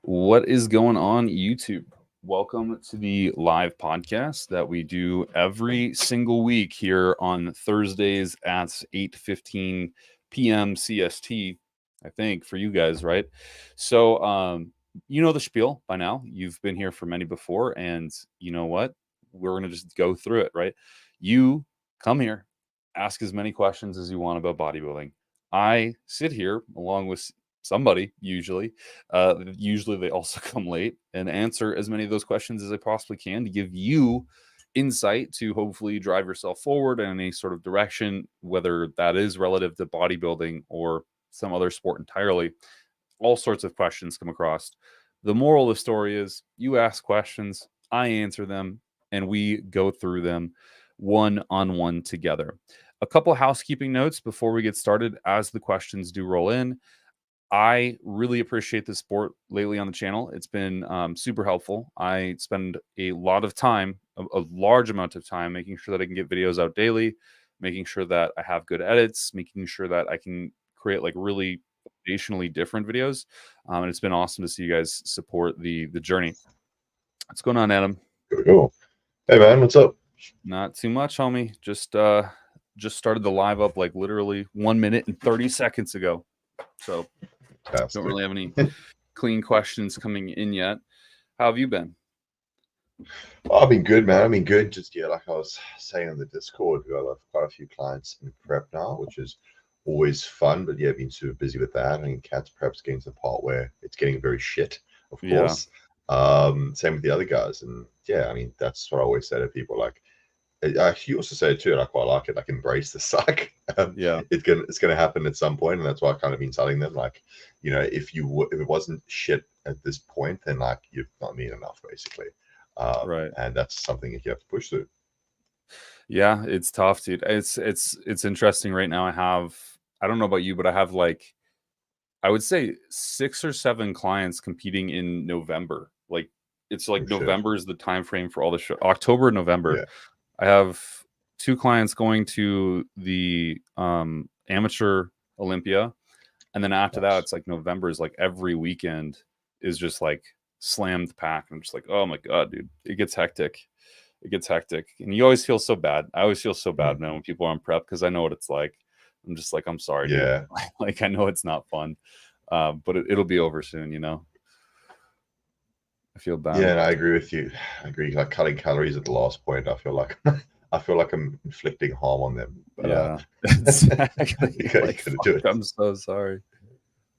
What is going on, YouTube? Welcome to the live podcast that we do every single week here on Thursdays at 8:15 p.m. CST, I think, for you guys, right? So, you know the spiel by now. You've been here for many before, and you know what? We're going to just go through it, right? You come here, ask as many questions as you want about bodybuilding. I sit here along with somebody usually they also come late and answer as many of those questions as I possibly can to give you insight to hopefully drive yourself forward in any sort of direction, whether that is relative to bodybuilding or some other sport entirely. All sorts of questions come across. The moral of the story is you ask questions, I answer them, and we go through them one on one together. A couple housekeeping notes before we get started as the questions do roll in. I really appreciate the support lately on the channel. It's been super helpful. I spend a lot of time, a large amount of time, making sure that I can get videos out daily, making sure that I have good edits, making sure that I can create like really foundationally different videos. And it's been awesome to see you guys support the journey. What's going on, Adam? Cool. Hey man, what's up? Not too much, homie. Just started the live up like literally 1 minute and 30 seconds ago. So Fantastic. don't really have any clean questions coming in yet. How have you been? I've been good, man. I've been good. Just like I was saying on the Discord, we've got quite a few clients in prep now, which is always fun. But yeah, been super busy with that. I mean, Cat's prep's getting to the part where it's getting very shit, of course. Same with the other guys, and yeah, I mean that's what I always say to people. Like, you also say it too, and I quite like it. Like, embrace the suck. It's gonna happen at some point, and that's why I've kind of been telling them, like, you know, if it wasn't shit at this point, then like you've not mean enough, basically. Right. And that's something that you have to push through. Yeah, it's tough, dude. It's interesting right now. I don't know about you, but I have like I would say 6 or 7 clients competing in November. Like it's like November is the time frame for all the show. October, November. Yeah. I have 2 clients going to the amateur Olympia. And then after that, it's like November is like every weekend is just like slammed packed. I'm just like, oh my God, dude, it gets hectic. It gets hectic. And you always feel so bad. I always feel so bad, man, when people are on prep because I know what it's like. I'm just like, I'm sorry, dude. Like, I know it's not fun, but it'll be over soon, you know? I feel bad. Yeah, and I agree with you. I agree. Like cutting calories at the last point, I feel like I'm inflicting harm on them. But, yeah, exactly. Like, fuck, I'm so sorry.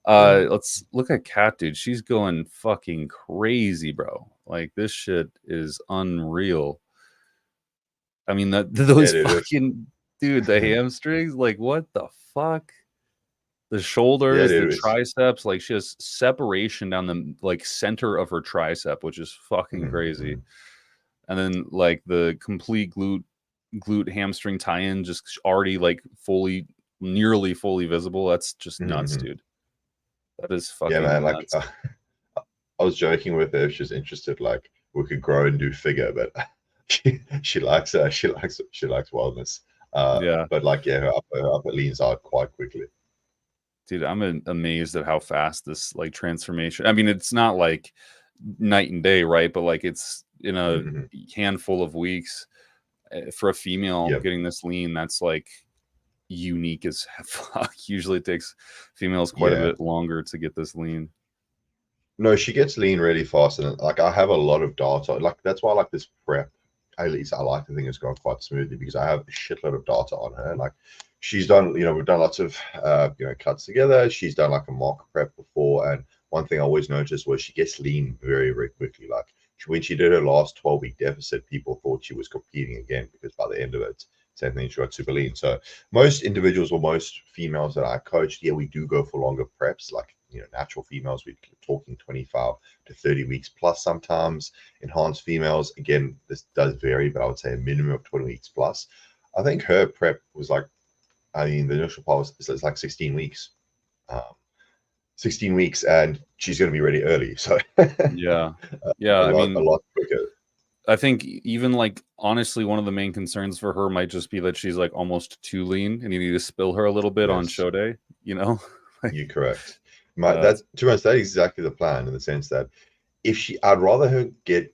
Let's look at Kat, dude. She's going fucking crazy, bro. Like this shit is unreal. I mean, those fucking dude, the hamstrings, like what the fuck? The shoulders, the triceps, like she has separation down the like center of her tricep, which is fucking crazy. And then like the complete glute hamstring tie-in just already like nearly fully visible. That's just nuts, dude. That is fucking nuts. Like I was joking with her if she's interested, like we could grow and do figure, but she likes wellness. But like her upper leans out quite quickly. Dude, I'm amazed at how fast this like transformation. I mean, it's not like night and day, right? But like it's in a handful of weeks for a female getting this lean. That's like unique as fuck. Usually it takes females quite a bit longer to get this lean. No, she gets lean really fast, and like I have a lot of data. Like that's why I like this prep. At least I like the thing it's gone quite smoothly because I have a shitload of data on her. Like she's done, we've done lots of cuts together. She's done like a mock prep before, and one thing I always noticed was she gets lean very, very quickly. Like when she did her last 12-week deficit, people thought she was competing again because by the end of it, same thing, she got super lean. So most individuals or most females that I coached, we do go for longer preps. Like natural females, we're talking 25 to 30 weeks plus sometimes. Enhanced females, again, this does vary, but I would say a minimum of 20 weeks plus. I think her prep was like, the initial part was like 16 weeks. 16 weeks, and she's going to be ready early. So yeah, a lot quicker. I think even like honestly, one of the main concerns for her might just be that she's like almost too lean, and you need to spill her a little bit on show day. You're correct. That, to be honest, that is exactly the plan, in the sense that I'd rather her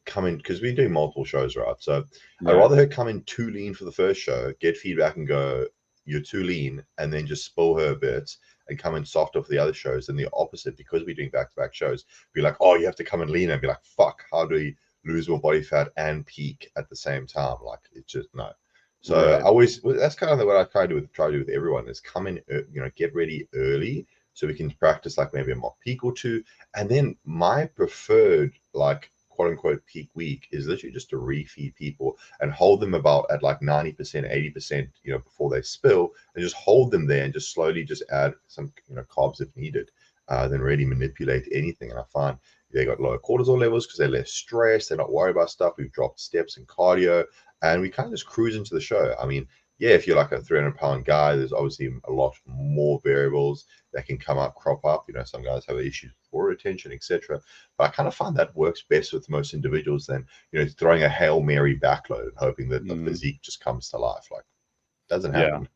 come in, because we're doing multiple shows, right? So I'd rather her come in too lean for the first show, get feedback and go, you're too lean, and then just spoil her a bit and come in softer for the other shows, than the opposite, because we're doing back-to-back shows. Be like, oh, you have to come in lean, and be like, fuck, how do we lose more body fat and peak at the same time? Like, it's just no. So that's kind of what I try to do with everyone, is come in, get ready early, so we can practice like maybe a mock peak or two. And then my preferred, like, quote unquote peak week is literally just to refeed people and hold them about at like 90%, 80%, before they spill, and just hold them there and just slowly just add some, carbs if needed, then really manipulate anything. And I find they got lower cortisol levels because they're less stressed, they're not worried about stuff. We've dropped steps in cardio, and we kind of just cruise into the show. I mean, yeah, if you're like a 300-pound guy, there's obviously a lot more variables that can crop up. Some guys have issues with water retention, etc. But I kind of find that works best with most individuals than, throwing a Hail Mary backload and hoping that the physique just comes to life. Like, doesn't happen.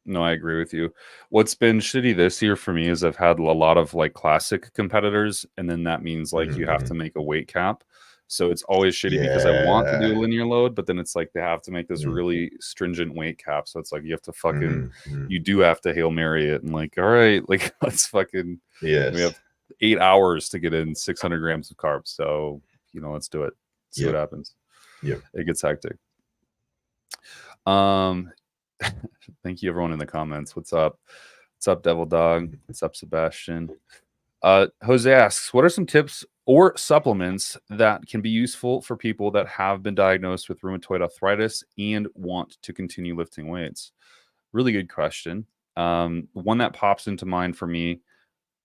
No, I agree with you. What's been shitty this year for me is I've had a lot of like classic competitors, and then that means like you have to make a weight cap. So it's always shitty because I want to do a linear load, but then it's like they have to make this really stringent weight cap. So it's like you have to fucking, you do have to Hail Mary it, and like, all right, like let's fucking, we have 8 hours to get in 600 grams of carbs. So, let's do it. See what happens. Yeah. It gets hectic. Thank you everyone in the comments. What's up? What's up, Devil Dog? What's up, Sebastian? Jose asks, what are some tips or supplements that can be useful for people that have been diagnosed with rheumatoid arthritis and want to continue lifting weights? Really good question. One that pops into mind for me,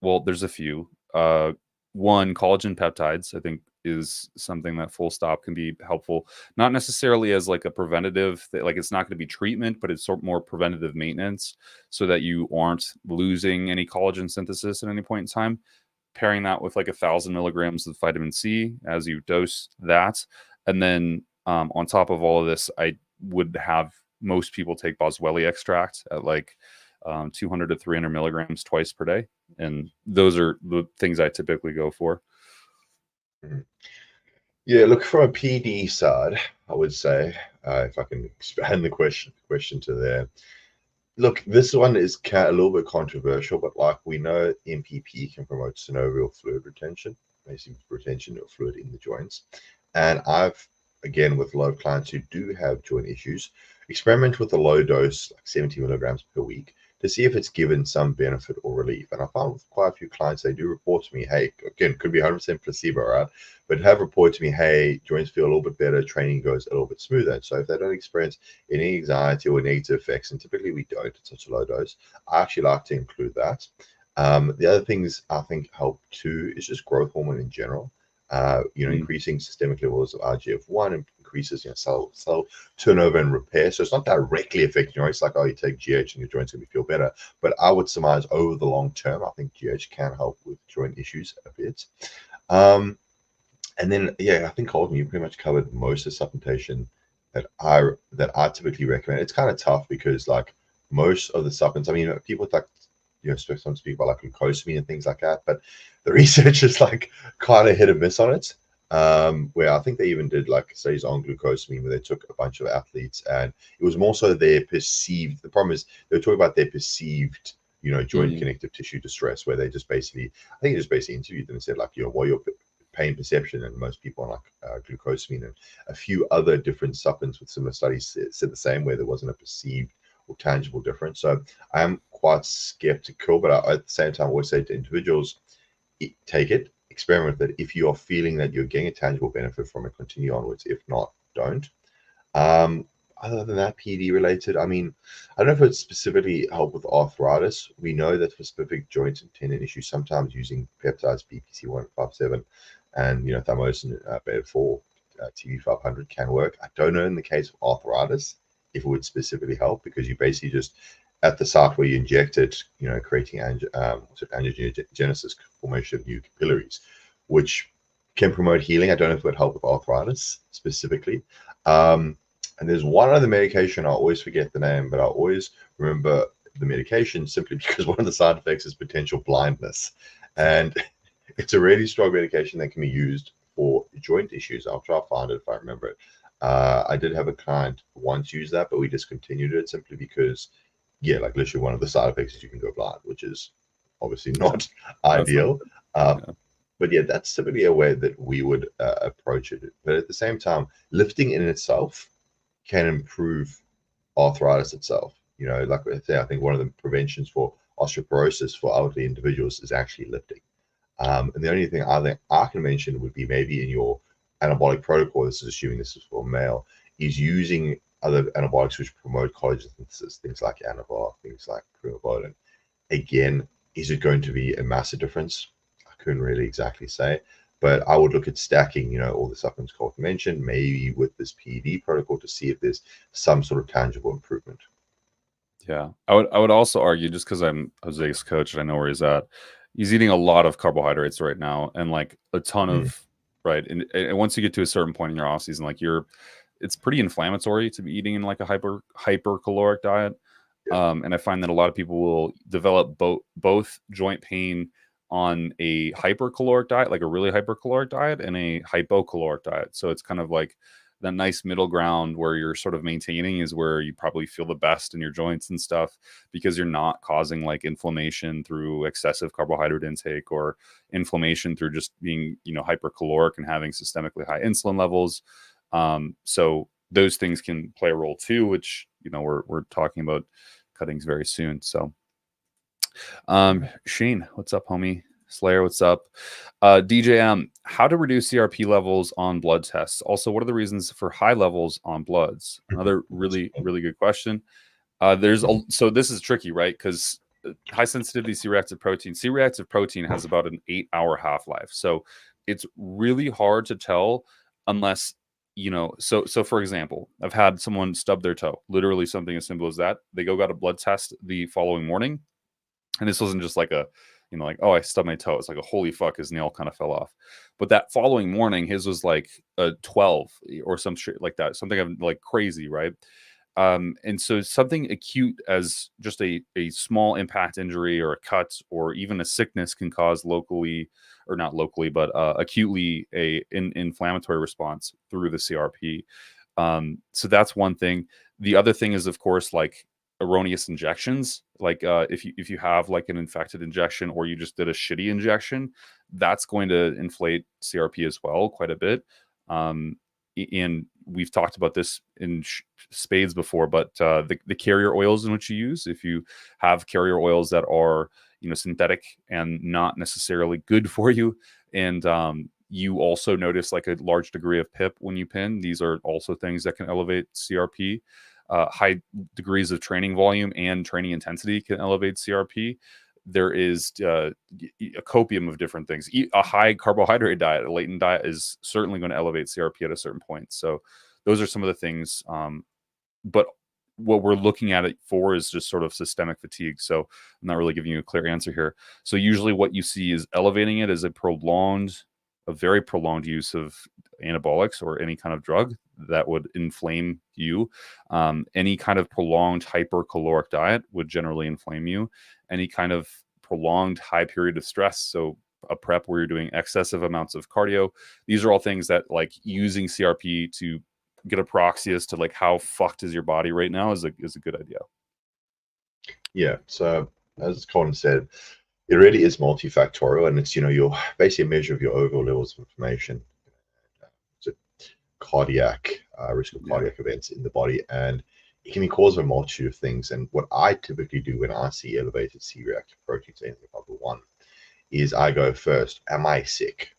well, there's a few. One, collagen peptides, I think, is something that full stop can be helpful. Not necessarily as like a preventative, like it's not going to be treatment, but it's sort of more preventative maintenance, so that you aren't losing any collagen synthesis at any point in time. Pairing that with like 1,000 milligrams of vitamin C as you dose that. And then on top of all of this, I would have most people take boswellia extract at like 200 to 300 milligrams twice per day. And those are the things I typically go for. Yeah, look, from a PD side, I would say, if I can expand the question to there. Look, this one is a little bit controversial, but like we know, MPP can promote synovial fluid retention, basically retention of fluid in the joints. And I've, again, with a lot of clients who do have joint issues, experiment with a low dose, like 70 milligrams per week, to see if it's given some benefit or relief. And I found with quite a few clients, they do report to me, hey, again, could be 100% placebo, right? But have reported to me, hey, joints feel a little bit better, training goes a little bit smoother. So if they don't experience any anxiety or negative effects, and typically we don't at such a low dose, I actually like to include that. The other things I think help too is just growth hormone in general. Increasing systemic levels of IGF-1 increases cell turnover and repair. So it's not directly affecting your joints, like, oh, you take GH and your joints going to feel better. But I would surmise over the long term, I think GH can help with joint issues a bit. And then, I think, Colton, you pretty much covered most of the supplementation that I typically recommend. It's kind of tough because, like, most of the supplements, I mean, people like, some speak about like glucosamine and things like that, but the research is like kind of hit or miss on it. Where I think they even did like studies on glucosamine where they took a bunch of athletes, and it was more so their perceived. The problem is they were talking about their perceived, joint connective tissue distress, where they just basically, I think, just basically interviewed them and said, like, what your pain perception, and most people on like glucosamine and a few other different supplements with similar studies said the same, where there wasn't a perceived or tangible difference. So I am quite skeptical, but at the same time, I always say to individuals, take it, experiment with it. If you are feeling that you're getting a tangible benefit from it, continue onwards. If not, don't. Other than that, PD related, I mean, I don't know if it would specifically help with arthritis. We know that for specific joint and tendon issues, sometimes using peptides, BPC 157 and thymosin beta-4 TV500 can work. I don't know in the case of arthritis if it would specifically help, because you basically just at the site where you inject it, creating angiogenesis, formation of new capillaries, which can promote healing. I don't know if it would help with arthritis specifically. And there's one other medication, I always forget the name, but I always remember the medication simply because one of the side effects is potential blindness. And it's a really strong medication that can be used for joint issues. I'll try to find it if I remember it. I did have a client once use that, but we discontinued it simply because, yeah, like literally one of the side effects is you can go blind, which is obviously not That's not ideal. Uh, good. but yeah, that's typically a way that we would approach it. But at the same time, lifting in itself can improve arthritis itself. You know, like I say, I think one of the preventions for osteoporosis for elderly individuals is actually lifting. And the only thing I think I can mention would be maybe in your anabolic protocol, this is assuming this is for male, is using other antibiotics which promote collagen synthesis, things like Anavar, things like Bodybuilding. Again, is it going to be a massive difference? I couldn't really exactly say, but I would look at stacking, you know, all the supplements Colt mentioned, maybe with this PED protocol to see if there's some sort of tangible improvement. Yeah, I would also argue, just because I'm Jose's coach and I know where he's at, he's eating a lot of carbohydrates right now and like a ton Mm, of right. And once you get to a certain point in your off season, like it's pretty inflammatory to be eating in like a hyper caloric diet. yeah. And I find that a lot of people will develop both joint pain on a hypercaloric diet, like a really hypercaloric diet, and a hypocaloric diet. So it's kind of like that nice middle ground where you're sort of maintaining is where you probably feel the best in your joints and stuff, because you're not causing like inflammation through excessive carbohydrate intake or inflammation through just being, hypercaloric and having systemically high insulin levels. So those things can play a role too, which, we're talking about cuttings very soon. So, Shane, what's up, homie? Slayer, what's up? DJM, how to reduce CRP levels on blood tests. Also, what are the reasons for high levels on bloods? Another really, really good question. So this is tricky, right? Because high sensitivity C-reactive protein has about an 8-hour half-life. So it's really hard to tell unless, so for example, I've had someone stub their toe, literally something as simple as that. They got a blood test the following morning. And this wasn't just like like, oh, I stubbed my toe. It's like a holy fuck, his nail kind of fell off. But that following morning, his was like a 12 or some shit like that, something of like crazy, right? And so something acute as just a small impact injury or a cut or even a sickness can cause locally, or not locally, but acutely an inflammatory response through the CRP. So that's one thing. The other thing is, of course, like erroneous injections. Like if you have like an infected injection or you just did a shitty injection, that's going to inflate CRP as well quite a bit. And we've talked about this in spades before, but the carrier oils in which you use, if you have carrier oils that are synthetic and not necessarily good for you, and you also notice like a large degree of PIP when you pin, these are also things that can elevate CRP. High degrees of training volume and training intensity can elevate CRP. There is a copium of different things. A high carbohydrate diet, a latent diet, is certainly going to elevate CRP at a certain point. So those are some of the things. But what we're looking at it for is just sort of systemic fatigue. So I'm not really giving you a clear answer here. So usually what you see is elevating it as a very prolonged use of anabolics or any kind of drug that would inflame you. Any kind of prolonged hypercaloric diet would generally inflame you. Any kind of prolonged high period of stress, so a prep where you're doing excessive amounts of cardio, these are all things that, like, using CRP to get a proxy as to like how fucked is your body right now is a good idea. Yeah. So as Colin said, it really is multifactorial, and it's your basically a measure of your overall levels of inflammation. It's a cardiac risk of cardiac events in the body, and it can be caused by a multitude of things. And what I typically do when I see elevated C-reactive proteins, anything above one, is I go first, am I sick?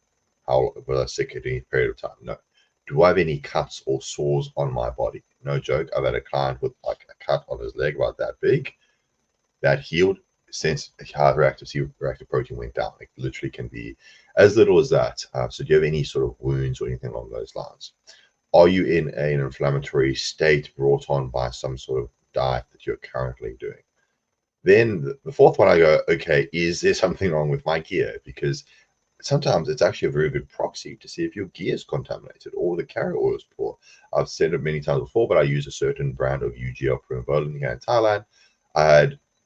How was I sick at any period of time? No. Do I have any cuts or sores on my body? No joke. I've had a client with like a cut on his leg about that big that healed since reactive C-reactive protein went down. It literally can be as little as that. So do you have any sort of wounds or anything along those lines? Are you in an inflammatory state brought on by some sort of diet that you're currently doing? Then the fourth one, I go, okay, is there something wrong with my gear? Because sometimes it's actually a very good proxy to see if your gear is contaminated or the carrier oil is poor. I've said it many times before, but I use a certain brand of UGL Bodybuilding here in Thailand.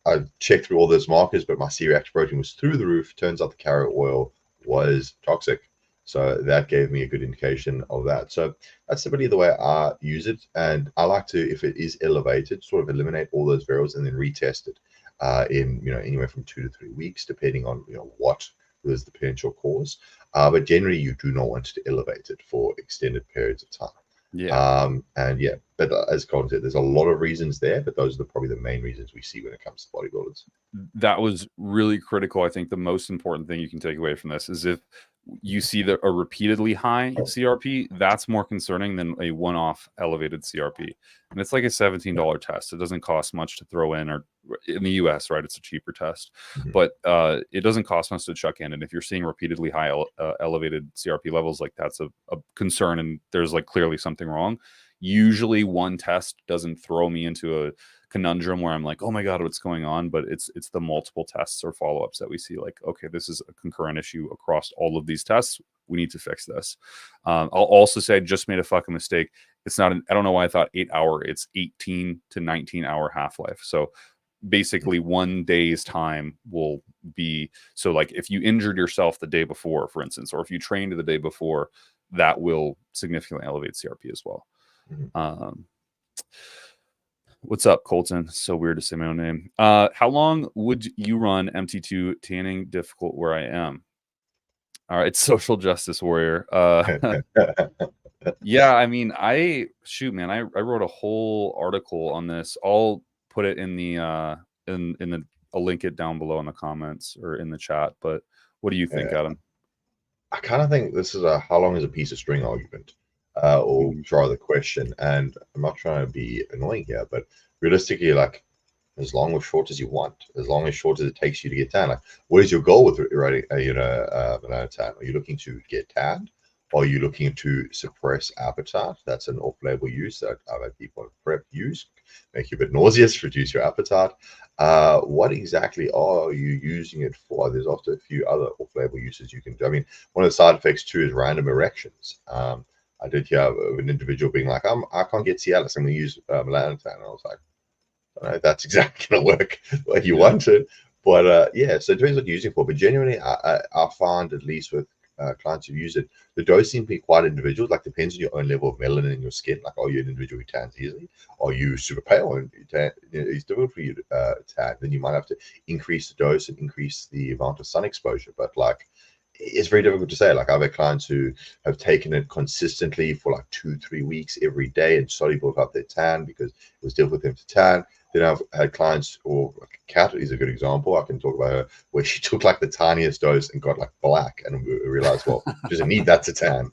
I checked through all those markers, but my C-reactive protein was through the roof. Turns out the carrot oil was toxic. So that gave me a good indication of that. So that's typically the way I use it. And I like to, if it is elevated, sort of eliminate all those variables and then retest it in, anywhere from 2 to 3 weeks, depending on, what was the potential cause. But generally, you do not want to elevate it for extended periods of time. Yeah. But as Colin said, there's a lot of reasons there, but those are probably the main reasons we see when it comes to bodybuilders. That was really critical. I think the most important thing you can take away from this is if you see a repeatedly high CRP, that's more concerning than a one-off elevated CRP. And it's like a $17 test. It doesn't cost much to throw in, or in the US, right? It's a cheaper test, but it doesn't cost much to chuck in. And if you're seeing repeatedly high elevated CRP levels, like that's a concern, and there's like clearly something wrong. Usually one test doesn't throw me into a conundrum where I'm like, oh my God, what's going on? But it's the multiple tests or follow-ups that we see, like, okay, this is a concurrent issue across all of these tests. We need to fix this. I'll also say I just made a fucking mistake. It's not, I don't know why I thought 8 hour, it's 18 to 19 hour half-life. So basically 1 day's time will be, so like if you injured yourself the day before, for instance, or if you trained the day before, that will significantly elevate CRP as well. What's up, Colton? So weird to say my own name. How long would you run MT2 tanning difficult where I am? All right, social justice warrior. Yeah, I mean, I wrote a whole article on this. I'll put it in the I'll link it down below in the comments or in the chat. But what do you think, Adam? I kind of think this is a how long is a piece of string argument. Or try the question, and I'm not trying to be annoying here, but realistically, like, as long or short as you want, as long as short as it takes you to get tan. Like, what is your goal with writing banana tan? Are you looking to get tanned? Or are you looking to suppress appetite? That's an off-label use that I've had people in prep use, make you a bit nauseous, reduce your appetite. What exactly are you using it for? There's also a few other off-label uses you can do. I mean, one of the side effects too is random erections. I did hear of an individual being like, I can't get Cialis, I'm going to use melanotan. And I was like, I don't know if that's exactly going to work the way you want it. But so it depends what you're using it for. But genuinely, I find, at least with clients who use it, the dose seems to be quite individual. Like, depends on your own level of melanin in your skin. Like, are you an individual who tans easily? Are you super pale and it's difficult for you to tan? Then you might have to increase the dose and increase the amount of sun exposure. But like, it's very difficult to say. Like, I've had clients who have taken it consistently for like 2-3 weeks every day and slowly built up their tan because it was difficult for them to tan. Then I've had clients, or like Kat is a good example. I can talk about her, where she took like the tiniest dose and got like black, and we realized, well, she doesn't need that to tan.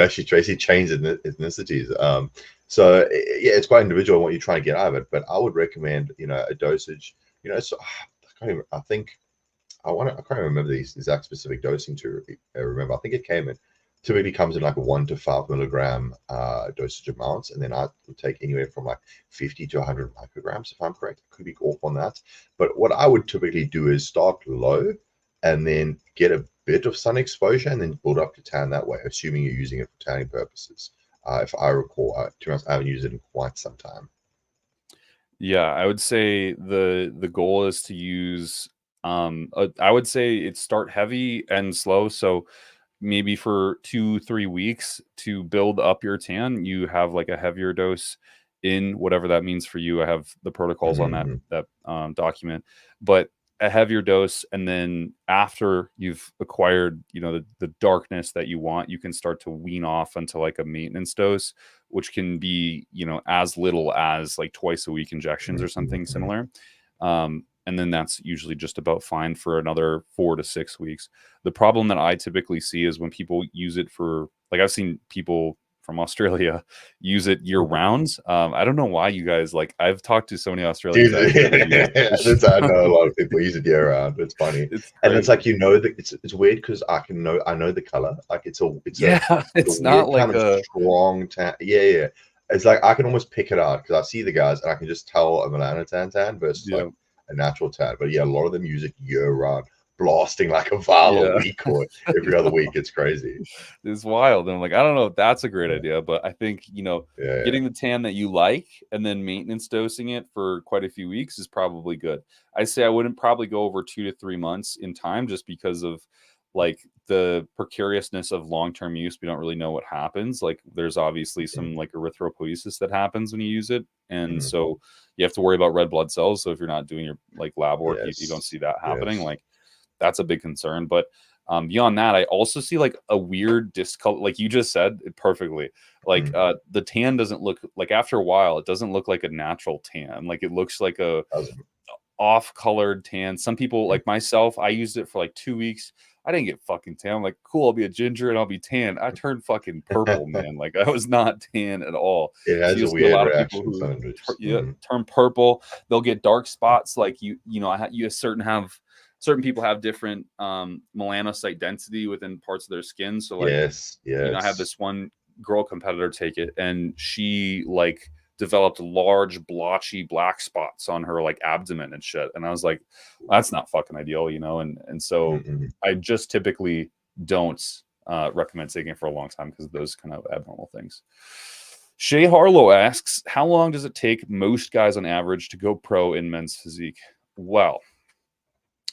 She basically changed ethnicities. So yeah, it's quite individual what you're trying to get out of it. But I would recommend, a dosage. So I think. I can't remember the exact specific dosing to remember. I think it typically comes in like 1 to 5 milligram dosage amounts, and then I would take anywhere from like 50 to 100 micrograms, if I'm correct. I could be off on that. But what I would typically do is start low and then get a bit of sun exposure and then build up to tan that way, assuming you're using it for tanning purposes. If I recall, to be honest, I haven't used it in quite some time. Yeah, I would say the goal is to use I would say it's start heavy and slow. So maybe for 2-3 weeks to build up your tan, you have like a heavier dose in whatever that means for you. I have the protocols on that document, but a heavier dose, and then after you've acquired the darkness that you want, you can start to wean off into like a maintenance dose, which can be as little as like twice a week injections or something similar. And then that's usually just about fine for another 4 to 6 weeks. The problem that I typically see is when people use it for, like, I've seen people from Australia use it year round. I don't know why you guys, like, I've talked to so many Australians. I know a lot of people use it year round. It's funny. And it's like, it's weird because I know the color. Like, it's not like a strong tan. Yeah. It's like I can almost pick it out because I see the guys and I can just tell a melanotan tan versus like a natural tan. But yeah, a lot of them use it year round. blasting like a vial a Yeah. week or every other week. It's crazy. It's wild. And I'm like, I don't know if that's a great Yeah, idea, but I think, yeah, getting the tan that you like and then maintenance dosing it for quite a few weeks is probably good. I say I wouldn't probably go over 2 to 3 months in time just because of like the precariousness of long-term use. We don't really know what happens. Like there's obviously mm, some like erythropoiesis that happens when you use it. And mm, so you have to worry about red blood cells. So if you're not doing your like lab work, you don't yes, see that happening. yes, Like that's a big concern. But beyond that, I also see like a weird discolor, like you just said it perfectly. Like mm, the tan doesn't look like after a while, it doesn't look like a natural tan. Like it looks like a doesn't. off-colored tan. Some people like myself, I used it for like 2 weeks. I didn't get fucking tan. I'm like, cool, I'll be a ginger and I'll be tan. I turned fucking purple, man. Like I was not tan at all. It So has a you'll see a weird lot of people reaction who sometimes. yeah, turn purple. They'll get dark spots. Like certain people have different melanocyte density within parts of their skin. So like, Yes, I have yes. this one girl competitor take it, and she like developed large blotchy black spots on her like abdomen and shit. And I was like, that's not fucking ideal, and so Mm-mm. I just typically don't recommend taking it for a long time because of those kind of abnormal things. Shay Harlow asks, how long does it take most guys on average to go pro in men's physique? Well,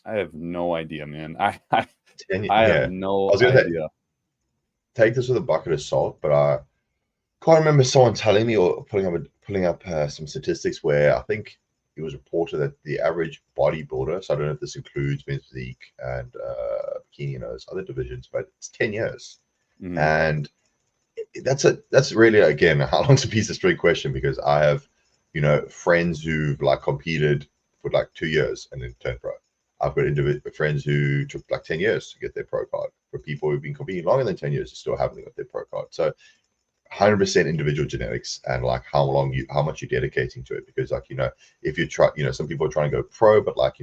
I have no idea, man. I have Yeah, I no was gonna say idea. take this with a bucket of salt, but I can't remember someone telling me or pulling up some statistics where I think it was reported that the average bodybuilder, so I don't know if this includes men's physique and bikini and those other divisions, but it's 10 years. Mhm. And that's really, again, how long's a piece of string question, because I have, friends who've like competed for like 2 years and then turned pro. I've got friends who took like 10 years to get their pro card. For people who've been competing longer than 10 years who still haven't got their pro card. So 100% individual genetics and like how much you're dedicating to it, because like if you try, some people are trying to go pro, but like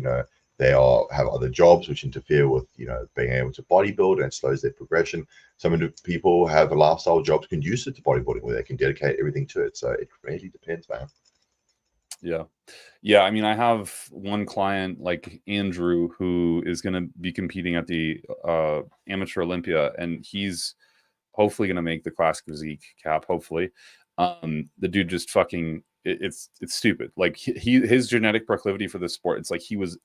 they have other jobs which interfere with being able to bodybuild, and slows their progression. Some people have a lifestyle jobs conducive to bodybuilding where they can dedicate everything to it, so it really depends, man. Yeah. Yeah, I mean, I have one client like Andrew who is going to be competing at the Amateur Olympia, and he's hopefully going to make the classic physique cap. Hopefully, the dude just fucking it's stupid. Like his genetic proclivity for this sport, it's like he was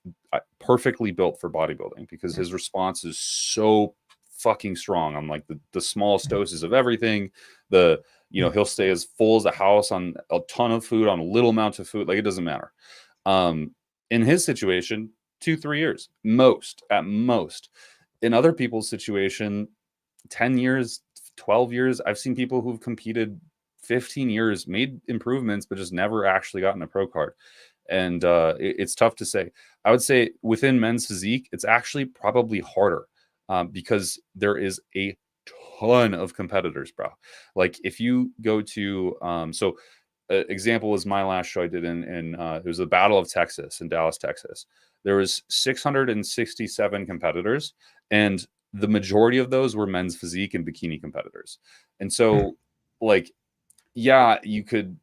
perfectly built for bodybuilding because his response is so fucking strong on like the smallest doses of everything. He'll stay as full as a house on a ton of food on a little amount of food. Like it doesn't matter. Um, in his situation, 2 3 years at most. In other people's situation, 10 years, 12 years. I've seen people who've competed 15 years, made improvements, but just never actually gotten a pro card. And it's tough to say. I would say within men's physique, it's actually probably harder because there is a ton of competitors, bro. Like if you go to, example was my last show I did in it was the Battle of Texas in Dallas, Texas. There was 667 competitors, and the majority of those were men's physique and bikini competitors. And so, like, yeah, you could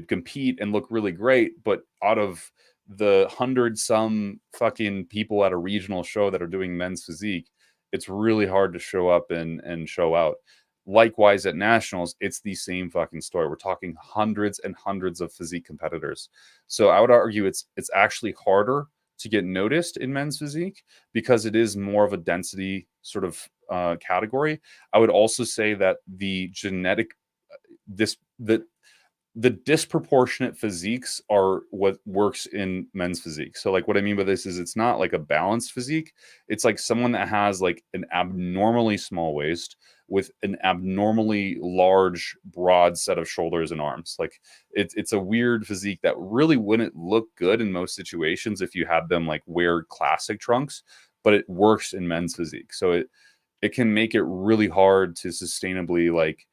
compete and look really great, but out of the 100 some fucking people at a regional show that are doing men's physique, it's really hard to show up and show out. Likewise at nationals, it's the same fucking story. We're talking hundreds and hundreds of physique competitors. So I would argue it's actually harder to get noticed in men's physique because it is more of a density sort of category. I would also say that the genetic this the disproportionate physiques are what works in men's physique. So like what I mean by this is it's not like a balanced physique. It's like someone that has like an abnormally small waist with an abnormally large, broad set of shoulders and arms. Like it's a weird physique that really wouldn't look good in most situations if you had them like wear classic trunks, but it works in men's physique. So it can make it really hard to sustainably like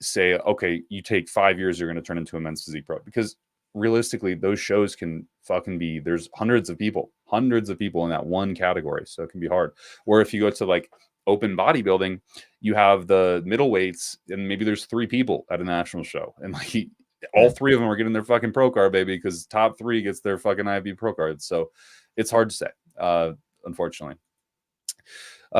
say, okay, you take 5 years, you're going to turn into a men's physique pro, because realistically, those shows can fucking be, there's hundreds of people in that one category. So it can be hard. Where if you go to like open bodybuilding, you have the middleweights and maybe there's 3 people at a national show. And like all 3 of them are getting their fucking pro card, baby, because top 3 gets their fucking IB pro card. So it's hard to say. unfortunately.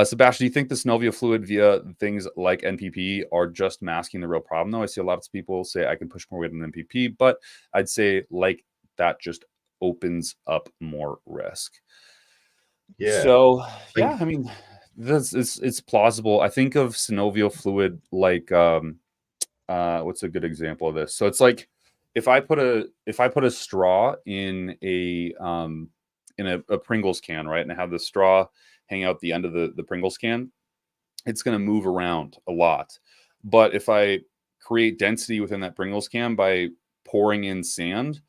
Sebastian, do you think the synovial fluid via things like NPP are just masking the real problem, though? I see a lot of people say I can push more weight on NPP, but I'd say like that just opens up more risk. Yeah. So, yeah, I mean, it's plausible. I think of synovial fluid like what's a good example of this? So it's like if I put a straw in a Pringles can, right, and I have the straw hang out the end of the Pringles can, it's going to move around a lot. But if I create density within that Pringles can by pouring in sand,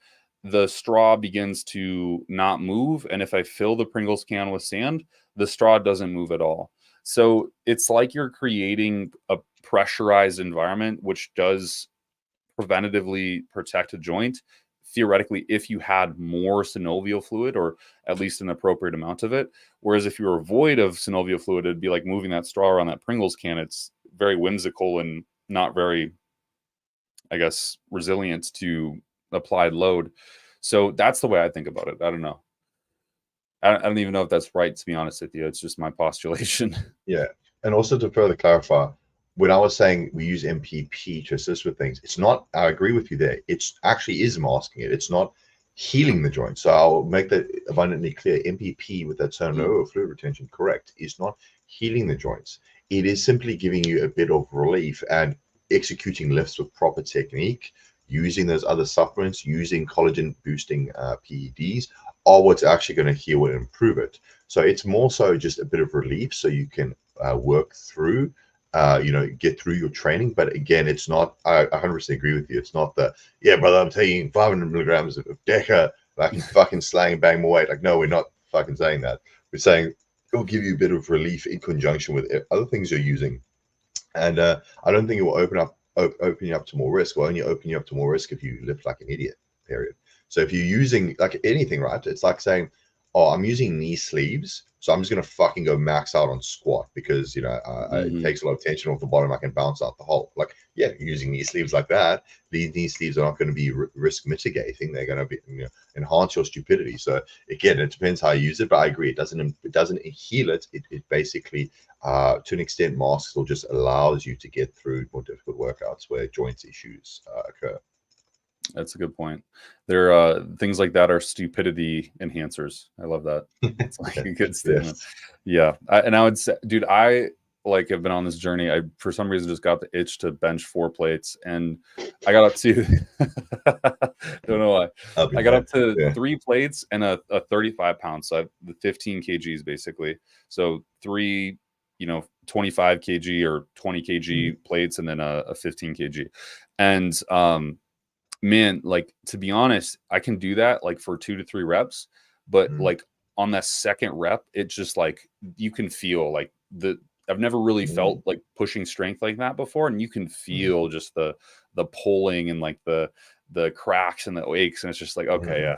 the straw begins to not move. And if I fill the Pringles can with sand, the straw doesn't move at all. So it's like you're creating a pressurized environment, which does preventatively protect a joint. Theoretically, if you had more synovial fluid, or at least an appropriate amount of it. Whereas if you were void of synovial fluid, it'd be like moving that straw around that Pringles can. It's very whimsical and not very, I guess, resilient to applied load. So that's the way I think about it. I don't know. I don't even know if that's right, to be honest with you. It's just my postulation. Yeah. And also to further clarify, when I was saying we use MPP to assist with things, it's not, I agree with you there. It's actually is masking it. It's not healing the joint. So I'll make that abundantly clear. MPP with that synovial fluid retention, correct, is not healing the joints. It is simply giving you a bit of relief and executing lifts with proper technique, using those other supplements, using collagen boosting PEDs are what's actually going to heal and improve it. So it's more so just a bit of relief so you can work through, get through your training. But again, it's not, I 100% agree with you. It's not the, yeah, brother, I'm taking 500 milligrams of Deca, like fucking slang bang more weight. Like, no, we're not fucking saying that. We're saying it'll give you a bit of relief in conjunction with other things you're using. And I don't think it will open you up to more risk. Will only open you up to more risk if you lift like an idiot, period. So if you're using like anything, right? It's like saying, oh, I'm using knee sleeves, so I'm just gonna fucking go max out on squat because it takes a lot of tension off the bottom. I can bounce out the whole. Like, yeah, using knee sleeves like that, these knee sleeves are not going to be risk mitigating. They're going to be enhance your stupidity. So again, it depends how you use it. But I agree, it doesn't heal it. It basically, to an extent, masks or just allows you to get through more difficult workouts where joint issues occur. That's a good point. There, things like that are stupidity enhancers. I love that. It's like a good statement. Yes. Yeah, and I would say, dude, I like have been on this journey. I for some reason just got the itch to bench 4 plates, and I got up to don't know why. I got up to 3 plates and a 35 pounds, so I have the 15 kgs basically. So 3 25 kg or 20 kg plates, and then a 15 kg, and man, like, to be honest, I can do that like for 2 to 3 reps, but like on that second rep, it's just like you can feel like I've never really felt like pushing strength like that before, and you can feel just the pulling and like the cracks and the aches, and it's just like, okay, yeah,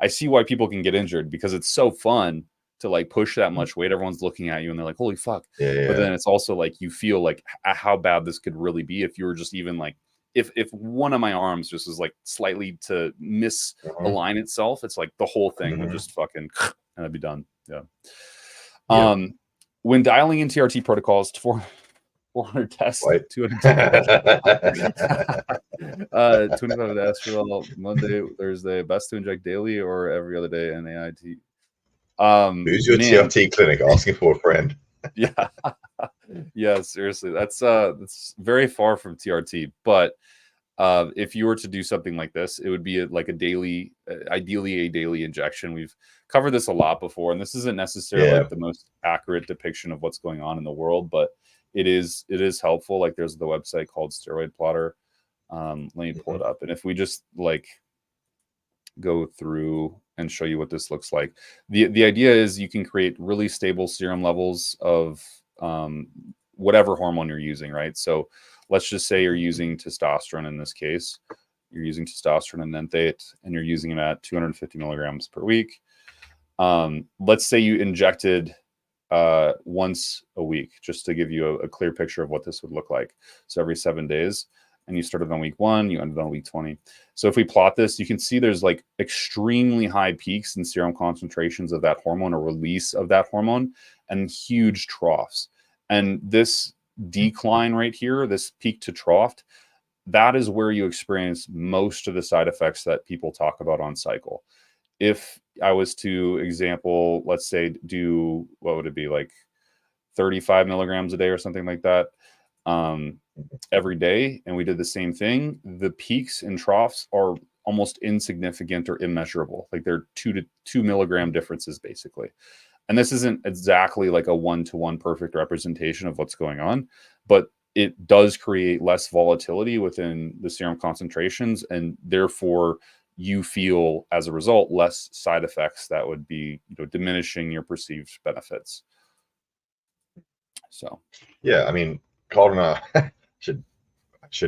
I see why people can get injured, because it's so fun to like push that much weight. Everyone's looking at you and they're like, holy fuck. But then it's also like you feel like how bad this could really be if you were just even like, if one of my arms just is like slightly to misalign itself, it's like the whole thing would just fucking and I'd be done. Yeah. When dialing in TRT protocols for 400 tests, 200 25 estradiol Monday, Thursday, best to inject daily or every other day, and AIT. Who's your TRT clinic asking for a friend? Yeah. Yeah, seriously, that's very far from TRT. But if you were to do something like this, it would be like a daily, ideally a daily injection. We've covered this a lot before, and this isn't necessarily like the most accurate depiction of what's going on in the world, but it is helpful. Like, there's the website called Steroid Plotter. Let me pull it up, and if we just like go through and show you what this looks like, the idea is you can create really stable serum levels of whatever hormone you're using, right? So let's just say you're using testosterone in this case. You're using testosterone and enthate, and you're using it at 250 milligrams per week. Let's say you injected once a week, just to give you a clear picture of what this would look like. So every 7 days. and you started on week 1, you ended on week 20. So if we plot this, you can see there's like extremely high peaks in serum concentrations of that hormone or release of that hormone, and huge troughs. And this decline right here, this peak to trough, that is where you experience most of the side effects that people talk about on cycle. If I was to example, let's say do, what would it be, like 35 milligrams a day or something like that, every day, and we did the same thing, the peaks and troughs are almost insignificant or immeasurable. Like they're 2 milligram differences basically. And this isn't exactly like a 1-to-1 perfect representation of what's going on, but it does create less volatility within the serum concentrations, and therefore you feel as a result less side effects that would be, diminishing your perceived benefits. So yeah, I mean, Colin should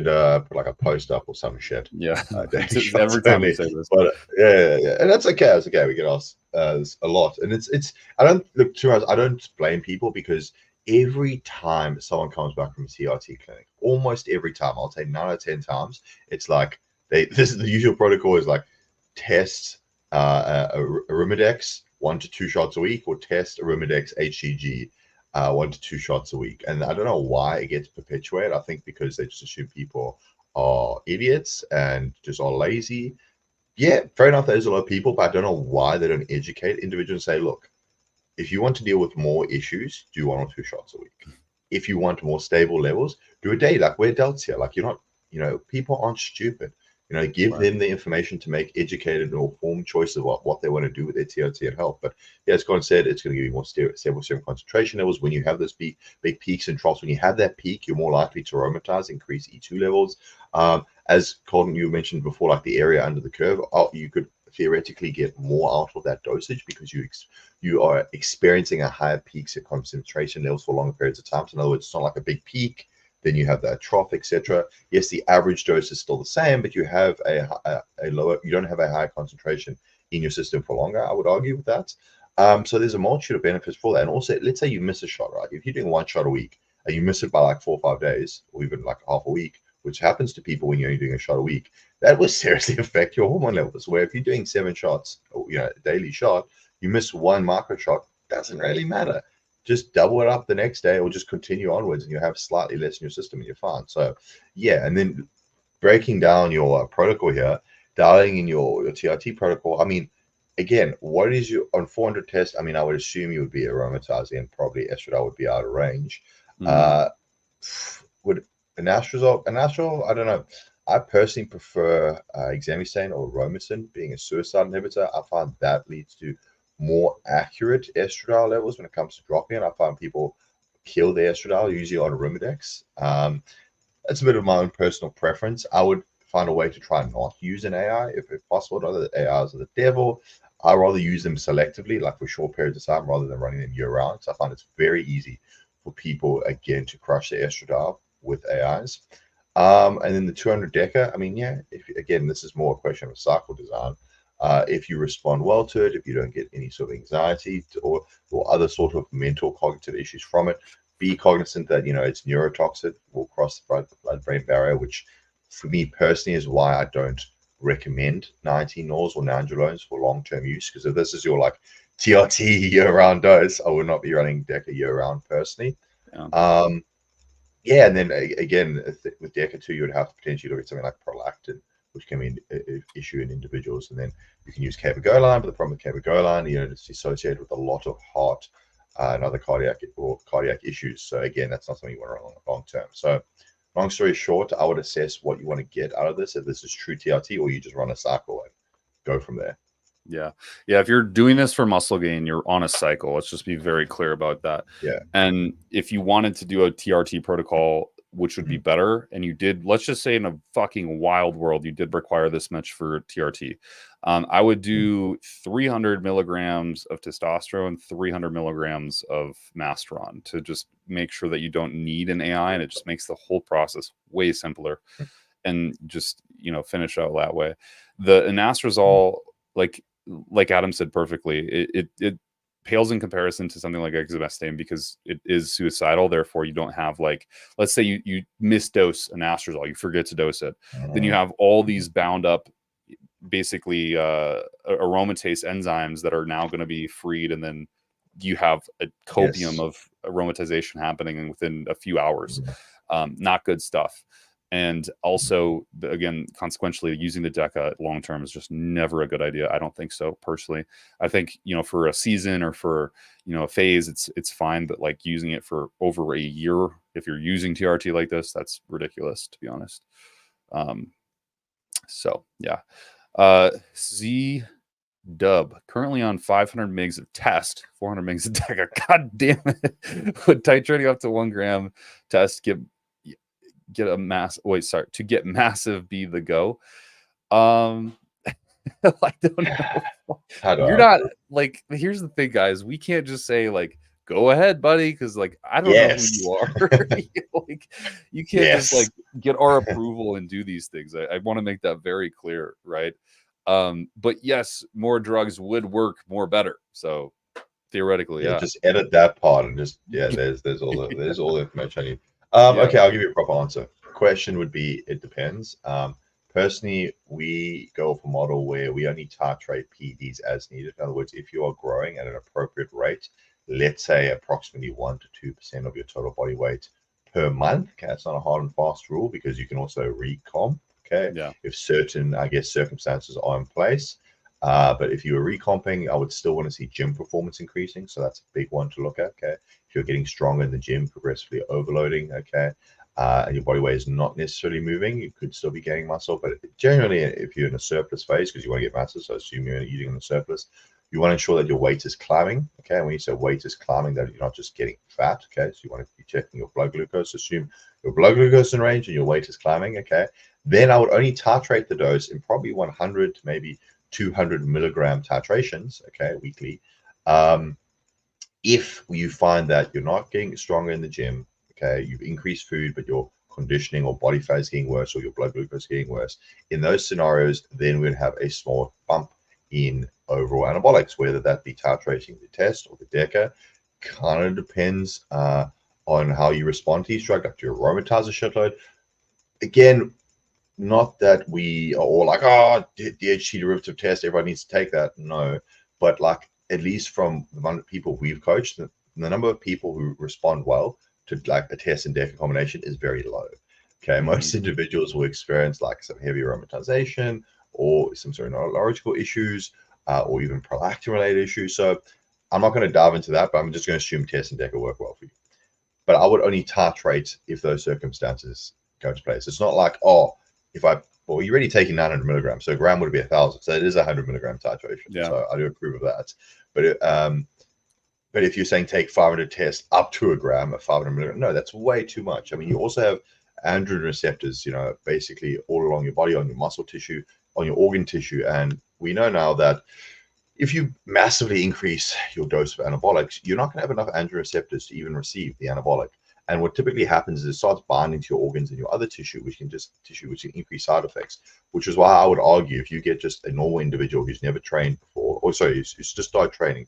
put like a post up or some shit. yeah, Every time you say this, but yeah, and that's okay. It's okay. We get asked a lot, and it's. I don't look too much. I don't blame people, because every time someone comes back from a TRT clinic, almost every time, I'll say 9 out of 10 times, it's like this is the usual protocol is like test Arimidex 1 to 2 shots a week, or test Arimidex HCG 1 to 2 shots a week. And I don't know why it gets perpetuated. I think because they just assume people are idiots and just are lazy. Yeah, fair enough, there's a lot of people, but I don't know why they don't educate individuals and say, look, if you want to deal with more issues, do 1 or 2 shots a week. If you want more stable levels, do a day. Like, we're adults here. Like, you're not, people aren't stupid. Give them the information to make educated or informed choice of what they want to do with their TRT and health. But yeah, as Colin said, it's going to give you more stable serum concentration levels when you have those big peaks and troughs. When you have that peak, you're more likely to aromatize, increase E2 levels. As Colin, you mentioned before, like the area under the curve, you could theoretically get more out of that dosage because you are experiencing a higher peaks of concentration levels for longer periods of time. So in other words, it's not like a big peak, then you have that trough, etc. Yes, the average dose is still the same, but you have a lower, you don't have a high concentration in your system for longer, I would argue with that. So there's a multitude of benefits for that. And also, let's say you miss a shot, right? If you're doing 1 shot a week and you miss it by like 4 or 5 days, or even like half a week, which happens to people when you're only doing a shot a week, that will seriously affect your hormone levels. Where if you're doing 7 shots, a daily shot, you miss 1 macro shot, doesn't really matter. Just double it up the next day, or just continue onwards, and you have slightly less in your system and you're fine. So yeah, and then breaking down your protocol here, dialing in your TRT protocol. I mean, again, what is your on 400 test? I mean, I would assume you would be aromatizing, and probably estradiol would be out of range. Would anastrozole, I don't know. I personally prefer exemestane or aromasin, being a suicide inhibitor. I find that leads to more accurate estradiol levels when it comes to dropping it. I find people kill their estradiol usually on Arimidex. That's a bit of my own personal preference. I would find a way to try and not use an AI if possible. Not that AIs are the devil. I rather use them selectively, like for short periods of time, rather than running them year round. So I find it's very easy for people, again, to crush their estradiol with AIs. And then the 200 deca, I mean, yeah, again, this is more a question of cycle design. If you respond well to it, if you don't get any sort of anxiety or other sort of mental cognitive issues from it, be cognizant that, it's neurotoxic, will cross the blood-brain barrier, which for me personally is why I don't recommend 19 Nors or nandrolones for long-term use. Because if this is your like TRT year-round dose, I would not be running DECA year-round personally. Yeah, and then again, with DECA 2, you would have to potentially look at something like prolactin, which can be an issue in individuals. And then you can use cabergoline, but the problem with cabergoline, it's associated with a lot of heart and other cardiac issues. So again, that's not something you want to run long term. So long story short, I would assess what you want to get out of this, if this is true TRT, or you just run a cycle and go from there. Yeah. If you're doing this for muscle gain, you're on a cycle. Let's just be very clear about that. Yeah. And if you wanted to do a TRT protocol, which would be better, and you did, let's just say in a fucking wild world, you did require this much for TRT, I would do 300 milligrams of testosterone, 300 milligrams of masteron to just make sure that you don't need an AI, and it just makes the whole process way simpler. And just, finish out that way. The anastrozole, like Adam said perfectly, it pales in comparison to something like exemestane because it is suicidal. Therefore, you don't have like, let's say you misdose an anastrozole, you forget to dose it, then you have all these bound up, basically aromatase enzymes that are now going to be freed, and then you have a copium of aromatization happening within a few hours. Not good stuff. And also, again, consequentially, using the DECA long term is just never a good idea. I don't think so personally. I think, you know, for a season or for, you know, a phase, it's fine. But like using it for over a year, if you're using TRT like this, that's ridiculous, to be honest. So yeah. Z Dub currently on 500 mgs of test, 400 mgs of DECA. God damn it! Would titrating up to 1 gram test get a mass? Wait, sorry. To get massive, be the go. I don't know. You're not like. Here's the thing, guys. We can't just say like, "Go ahead, buddy," because like I don't know who you are. Like, you can't just like get our approval and do these things. I want to make that very clear, right? But yes, more drugs would work more better. So theoretically, yeah. Just edit that part and just there's all the information I need. Okay, I'll give you a proper answer. Question would be, it depends. Personally, we go for a model where we only titrate PEDs as needed. In other words, if you are growing at an appropriate rate, let's say approximately 1 to 2% of your total body weight per month. Okay, that's not a hard and fast rule because you can also recomp. Okay, if certain, I guess, circumstances are in place. But if you were recomping, I would still want to see gym performance increasing. So that's a big one to look at. Okay, if you're getting stronger in the gym, progressively overloading. Okay, and your body weight is not necessarily moving, you could still be gaining muscle. But generally, if you're in a surplus phase, because you want to get massive, so assume you're eating in the surplus, you want to ensure that your weight is climbing. Okay, and when you say weight is climbing, that you're not just getting fat. Okay, so you want to be checking your blood glucose. Assume your blood glucose is in range and your weight is climbing. Okay, then I would only titrate the dose in probably 100 to maybe 200 milligram titrations. Okay, weekly. If you find that you're not getting stronger in the gym, okay, you've increased food, but your conditioning or body fat is getting worse, or your blood glucose is getting worse, in those scenarios, then we'd have a small bump in overall anabolics, whether that be titrating the test or the DECA. Kind of depends on how you respond to each drug. Like, do you aromatize a shitload? Again, not that we are all like, oh, DHT derivative test, everybody needs to take that. No, but like, at least from the amount of people we've coached, the number of people who respond well to like a test and DECA combination is very low. Okay, most individuals will experience like some heavy aromatization or some sort of neurological issues or even prolactin related issues. So I'm not going to dive into that, but I'm just going to assume test and DECA work well for you. But I would only titrate if those circumstances go into place. It's not like, oh, well, you're already taking 900 milligrams, so a gram would be 1,000. So it is 100 milligram titration. Yeah. So I do approve of that. But if you're saying take 500 tests up to a gram at 500 milligrams, no, that's way too much. I mean, you also have androgen receptors, you know, basically all along your body, on your muscle tissue, on your organ tissue. And we know now that if you massively increase your dose of anabolics, you're not going to have enough androgen receptors to even receive the anabolic. And what typically happens is it starts binding to your organs and your other tissue, which can increase side effects. Which is why I would argue, if you get just a normal individual who's never trained before, or sorry, you just start training.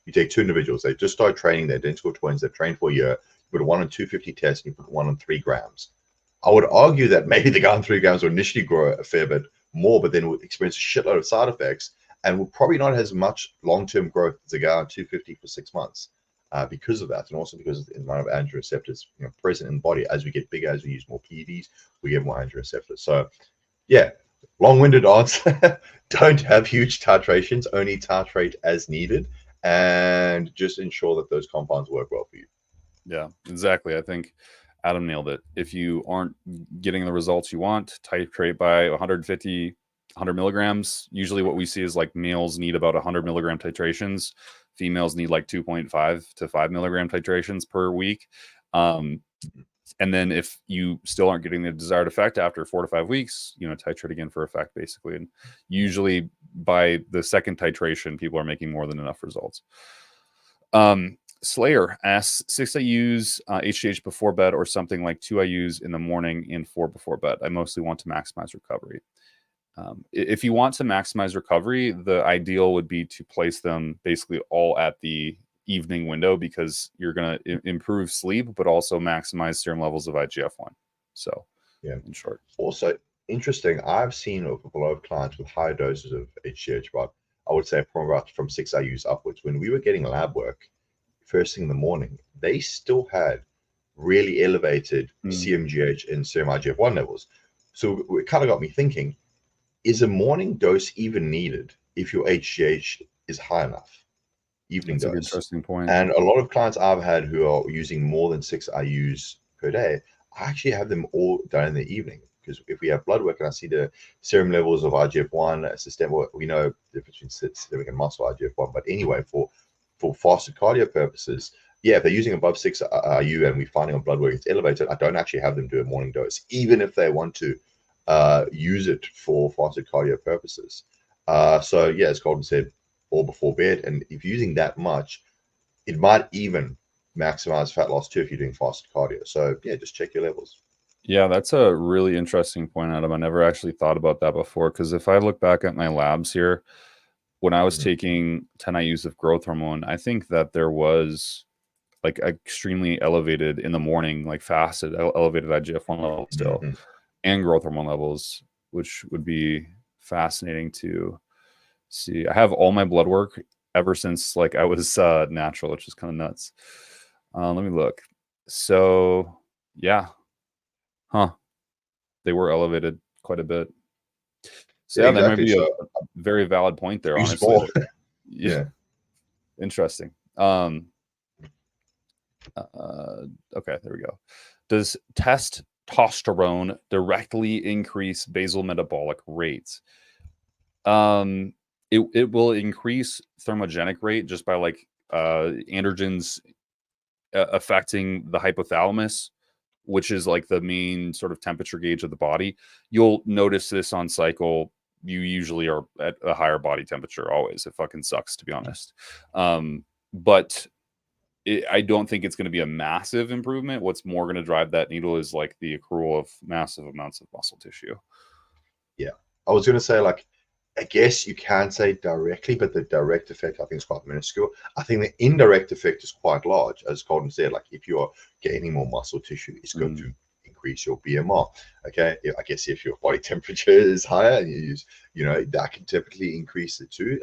You take two individuals, they just start training, they're identical twins, they've trained for a year, you put one on 250 tests, and you put one on 3 grams. I would argue that maybe the guy on 3 grams will initially grow a fair bit more, but then will experience a shitload of side effects and will probably not have as much long-term growth as a guy on 250 for 6 months. Because of that, and also because of the amount of androgen receptors, you know, present in the body. As we get bigger, as we use more PEDs, we get more androgen receptors. So, yeah, long-winded answer. Don't have huge titrations. Only titrate as needed, and just ensure that those compounds work well for you. Yeah, exactly. I think Adam nailed it. If you aren't getting the results you want, titrate by 150, 100 milligrams. Usually, what we see is like males need about 100 milligram titrations. Females need like 2.5 to 5 milligram titrations per week. And then if you still aren't getting the desired effect after 4 to 5 weeks, you know, titrate again for effect, basically. And usually by the second titration, people are making more than enough results. Slayer asks, 6 IUs HGH before bed or something like 2 IUs in the morning and 4 before bed. I mostly want to maximize recovery. If you want to maximize recovery, the ideal would be to place them basically all at the evening window, because you're going to improve sleep, but also maximize serum levels of IGF-1. So, yeah. In short. Also, interesting, I've seen a couple of clients with high doses of HGH, about, I would say, from 6 IUs upwards. When we were getting lab work first thing in the morning, they still had really elevated CMGH and serum IGF-1 levels. So it kind of got me thinking, is a morning dose even needed if your HGH is high enough? Evening That's dose. an interesting point. And a lot of clients I've had who are using more than 6 IUs per day, I actually have them all done in the evening, because if we have blood work and I see the serum levels of IGF-1, systemic, we know the difference between systemic and muscle IGF-1. But anyway, for fasted cardio purposes, yeah, if they're using above 6 IU and we're finding on blood work it's elevated, I don't actually have them do a morning dose, even if they want to use it for fasted cardio purposes. So yeah, as Colton said, or before bed. And if you're using that much, it might even maximize fat loss too if you're doing fasted cardio. So yeah, just check your levels. Yeah, that's a really interesting point, Adam. I never actually thought about that before, because if I look back at my labs here, when I was taking 10 IUs of growth hormone, I think that there was like extremely elevated in the morning, like fasted, elevated IGF-1 levels still, and growth hormone levels, which would be fascinating to see. I have all my blood work ever since like I was natural, which is kind of nuts. Let me look. So yeah, they were elevated quite a bit. So yeah, exactly. That might be a very valid point there, honestly. Yeah. Interesting. Okay, there we go. Does testosterone directly increase basal metabolic rates? It will increase thermogenic rate just by like androgens affecting the hypothalamus, which is like the main sort of temperature gauge of the body. You'll notice this on cycle. You usually are at a higher body temperature always. It fucking sucks, to be honest. But I don't think it's going to be a massive improvement. What's more going to drive that needle is like the accrual of massive amounts of muscle tissue. Yeah. I was going to say, like, I guess you can say directly, but the direct effect I think is quite minuscule. I think the indirect effect is quite large, as Colton said. Like, if you are gaining more muscle tissue, it's going to increase your BMR. Okay, I guess if your body temperature is higher, and you use, that can typically increase it too.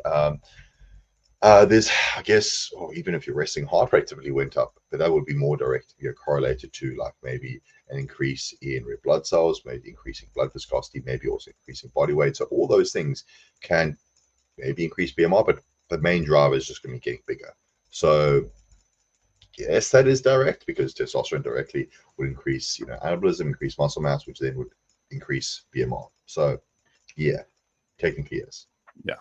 There's, I guess, or even if your resting heart rate typically went up, but that would be more direct, correlated to like maybe an increase in red blood cells, maybe increasing blood viscosity, maybe also increasing body weight. So all those things can maybe increase BMR, but the main driver is just going to be getting bigger. So yes, that is direct, because testosterone directly would increase, anabolism, increase muscle mass, which then would increase BMR. So yeah, technically yes. Yeah.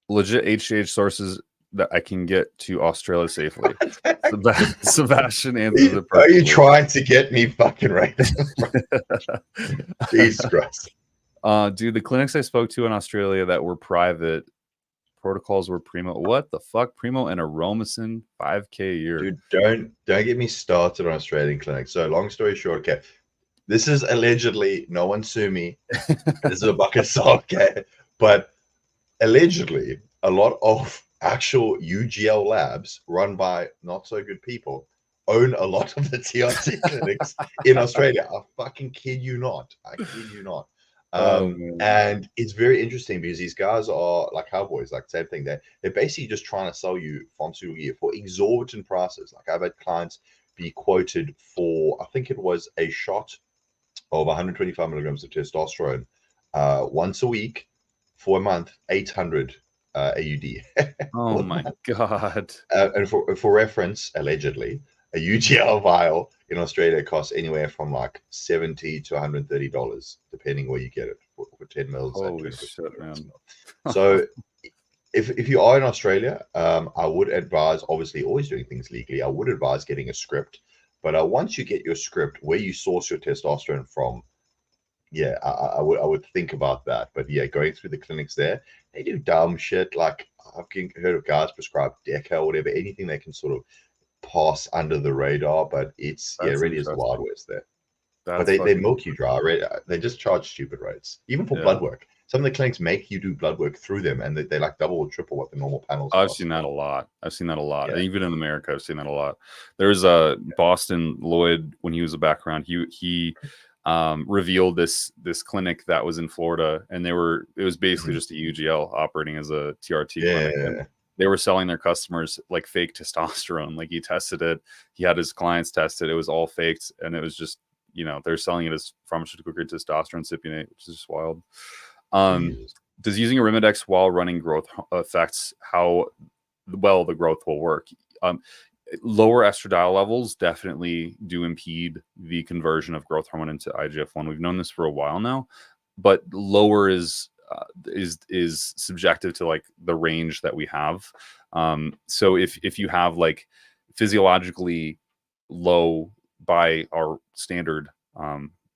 Legit HGH sources that I can get to Australia safely. Sebastian answers it perfectly. Are you trying to get me fucking right? Jesus Christ. Dude, the clinics I spoke to in Australia that were private, protocols were primo. What the fuck? Primo and Aromacin, 5K a year. Dude, don't get me started on Australian clinics. So long story short, okay, this is allegedly, no one sue me. This is a bucket salt, okay? But allegedly, a lot of actual UGL labs run by not so good people own a lot of the TRT clinics in Australia. I fucking kid you not. I kid you not. And it's very interesting because these guys are like cowboys, like same thing. They're basically just trying to sell you pharmaceutical gear for exorbitant prices. Like I've had clients be quoted for, I think it was a shot of 125 milligrams of testosterone once a week for a month, 800 AUD. Oh my God. And for reference, allegedly, a UGL vial in Australia costs anywhere from like $70 to $130, depending where you get it, for 10 mils. Holy shit, man. So if you are in Australia, I would advise, obviously, always doing things legally. I would advise getting a script. But once you get your script, where you source your testosterone from, yeah, I would think about that. But yeah, going through the clinics there, they do dumb shit. Like I've heard of guys prescribe Deca or whatever, anything they can sort of pass under the radar. But it's really is the Wild West there. But That's they fucking milk you dry. Right? They just charge stupid rates, even for yeah. blood work. Some of the clinics make you do blood work through them, and they like double or triple what the normal panels I've seen cost. that a lot. I've seen that a lot. Yeah. Even in America, I've seen that a lot. There's a Boston Lloyd when he was a background. He revealed this clinic that was in Florida, and it was basically Mhm. just a UGL operating as a TRT clinic, and Yeah. they were selling their customers like fake testosterone. Like he tested it, he had his clients test it. It was all faked, and it was just they're selling it as pharmaceutical grade testosterone cypionate, which is just wild. Um, Jesus. does using a Arimidex while running growth affects how well the growth will work? Um, Lower estradiol levels definitely do impede the conversion of growth hormone into IGF-1. We've known this for a while now, but lower is subjective to like the range that we have. So if you have like physiologically low by our standard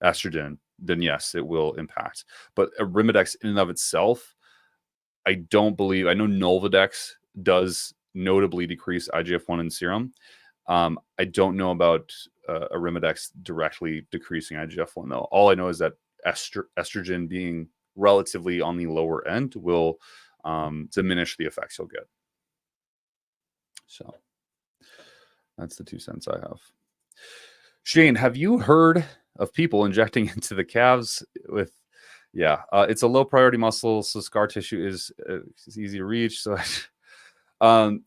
estrogen, then yes, it will impact. But Arimidex in and of itself, I don't believe. I know Nolvadex does notably decrease IGF-1 in serum. I don't know about Arimidex directly decreasing IGF-1 though. All I know is that estrogen being relatively on the lower end will diminish the effects you'll get. So that's the 2 cents I have. Shane, have you heard of people injecting into the calves with? Yeah, it's a low priority muscle, so scar tissue is easy to reach. So, um,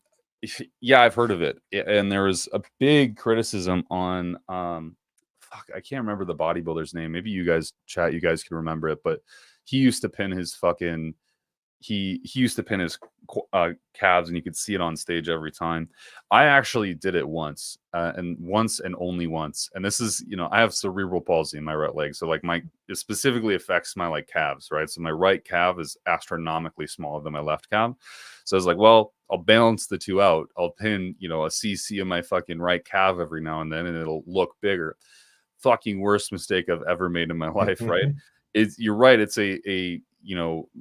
yeah, I've heard of it, and there was a big criticism on fuck, I can't remember the bodybuilder's name. Maybe you guys chat, you guys can remember it, but he used to pin his fucking he used to pin his calves, and you could see it on stage every time. I actually did it once, and once and only once. And this is, I have cerebral palsy in my right leg, so like it specifically affects my like calves, right? So my right calf is astronomically smaller than my left calf. So I was like, well, I'll balance the two out. I'll pin, a CC in my fucking right calf every now and then, and it'll look bigger. Fucking worst mistake I've ever made in my life, right? You're right. It's a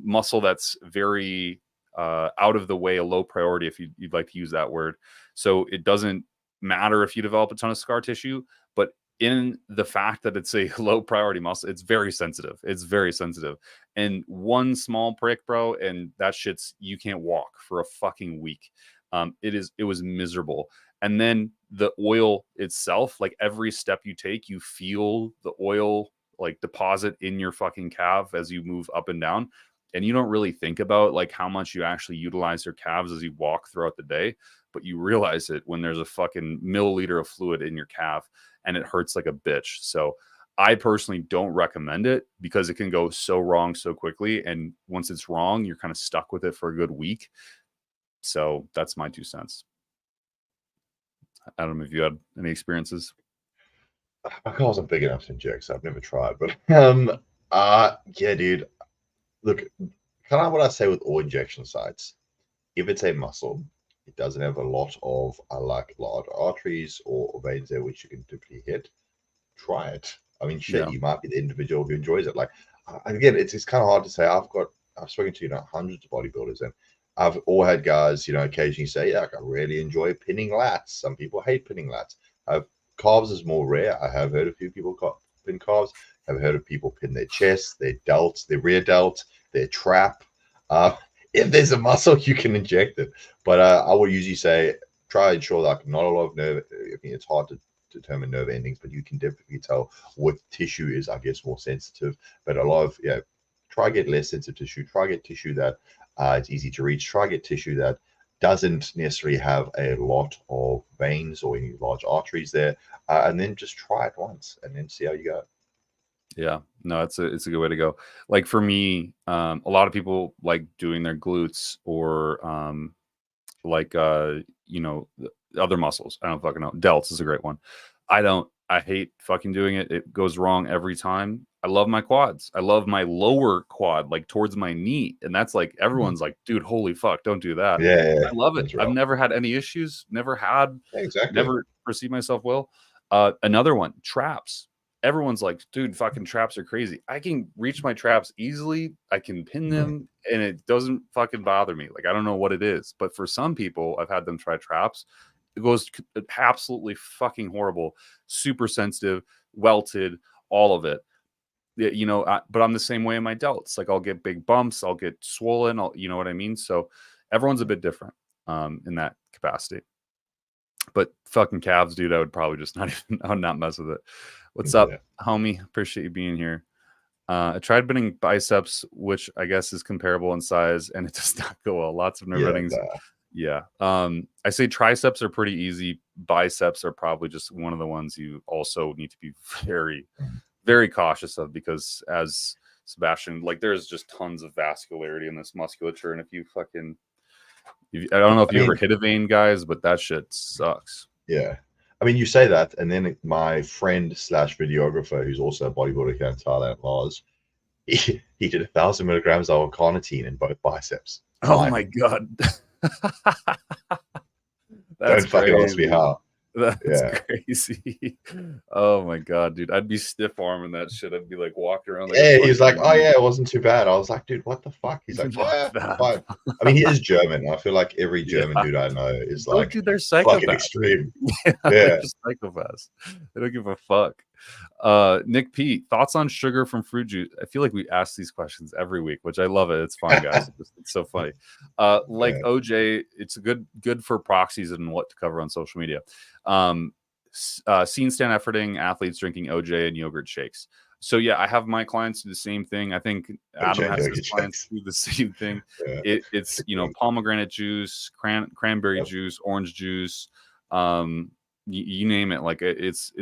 muscle that's very out of the way, a low priority, if you'd like to use that word. So it doesn't matter if you develop a ton of scar tissue, but in the fact that it's a low priority muscle, it's very sensitive. It's very sensitive. And one small prick, bro, and that shit's, you can't walk for a fucking week. It was miserable. And then the oil itself, like every step you take, you feel the oil like deposit in your fucking calf as you move up and down. And you don't really think about like how much you actually utilize your calves as you walk throughout the day, but you realize it when there's a fucking milliliter of fluid in your calf, and it hurts like a bitch. So I personally don't recommend it because it can go so wrong so quickly. And once it's wrong, you're kind of stuck with it for a good week. So that's my 2 cents. I don't know if you had any experiences. My car wasn't big enough to inject, so I've never tried. But yeah, dude. Look, kind of what I say with all injection sites. If it's a muscle, it doesn't have a lot of like large arteries or veins there which you can typically hit. Try it. I mean, shit, Yeah. you might be the individual who enjoys it. Like, again, it's kind of hard to say. I've spoken to hundreds of bodybuilders, and I've all had guys occasionally say, yeah, I really enjoy pinning lats. Some people hate pinning lats. Calves is more rare. I have heard a few people pin calves. I've heard of people pin their chest, their delts, their rear delt, their trap. If there's a muscle, you can inject it. But I would usually say try and ensure like not a lot of nerve. I mean, it's hard to determine nerve endings, but you can definitely tell what tissue is, I guess, more sensitive. But a lot of try get less sensitive tissue. Try get tissue that it's easy to reach. Try get tissue that doesn't necessarily have a lot of veins or any large arteries there, and then just try it once and then see how you go. Yeah, no, it's a good way to go. Like for me, a lot of people like doing their glutes or like the other muscles. I don't fucking know. Delts is a great one. I hate fucking doing it. It goes wrong every time. I love my quads. I love my lower quad, like towards my knee. And that's like everyone's like, dude, holy fuck, don't do that. Yeah, I love it. that's I've right. never had any issues, Yeah, exactly. never perceived myself well. Another one, traps. Everyone's like, dude, fucking traps are crazy. I can reach my traps easily. I can pin them and it doesn't fucking bother me. Like, I don't know what it is, but for some people, I've had them try traps. It goes absolutely fucking horrible, super sensitive, welted, all of it. You know, but I'm the same way in my delts. Like I'll get big bumps, I'll get swollen, you know what I mean? So everyone's a bit different in that capacity. But fucking calves, dude, I would probably just I would not mess with it. What's up, homie? Appreciate you being here. I tried bending biceps, which I guess is comparable in size, and it does not go well. Lots of nerve endings. Yeah. I say triceps are pretty easy. Biceps are probably just one of the ones you also need to be very, very cautious of, because as Sebastian, like there's just tons of vascularity in this musculature. And if you fucking, I don't know if you ever hit a vein, guys, but that shit sucks. Yeah. I mean, you say that, and then my friend / videographer, who's also a bodybuilder here in Thailand, Lars, he did 1,000 milligrams of carnitine in both biceps. Oh my God. Don't fucking ask me how. That's crazy. Oh my God, dude. I'd be stiff arming that shit. I'd be like walking around. Like he's like, oh yeah, it wasn't too bad. I was like, dude, what the fuck? He's like, fine. I mean, he is German. I feel like every German dude I know is like, dude, they're psychopaths. Fucking extreme. They're psychopaths. They don't give a fuck. Nick P, thoughts on sugar from fruit juice? I feel like we ask these questions every week, which I love it. It's fun, guys. It's so funny. Like OJ, it's good for proxies and what to cover on social media. Seen Stan efforting athletes drinking OJ and yogurt shakes. So yeah, I have my clients do the same thing. I think Adam has his clients do the same thing. It's pomegranate juice, cranberry juice, orange juice, you name it. Like it's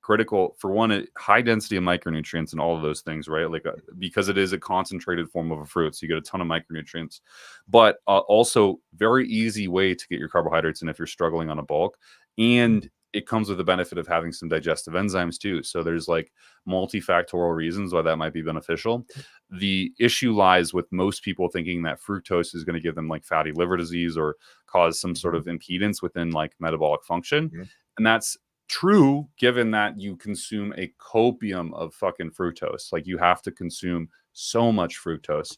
critical for one, high density of micronutrients and all of those things, right? Like because it is a concentrated form of a fruit, so you get a ton of micronutrients, but also very easy way to get your carbohydrates in if you're struggling on a bulk. And it comes with the benefit of having some digestive enzymes too. So there's like multifactorial reasons why that might be beneficial. The issue lies with most people thinking that fructose is going to give them like fatty liver disease or cause some sort of impedance within like metabolic function. And that's true, given that you consume a copium of fucking fructose. Like you have to consume so much fructose,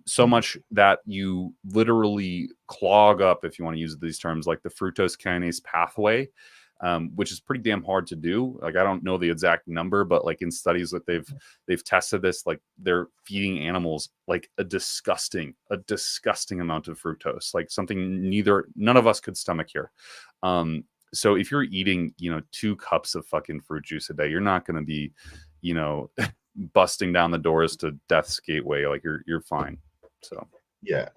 so much that you literally clog up, if you want to use these terms, like the fructose kinase pathway, which is pretty damn hard to do. Like I don't know the exact number, but like in studies that they've tested this, like they're feeding animals like a disgusting amount of fructose, like something none of us could stomach here. So if you're eating, 2 cups of fucking fruit juice a day, you're not going to be, busting down the doors to death's gateway. Like you're fine. So yeah,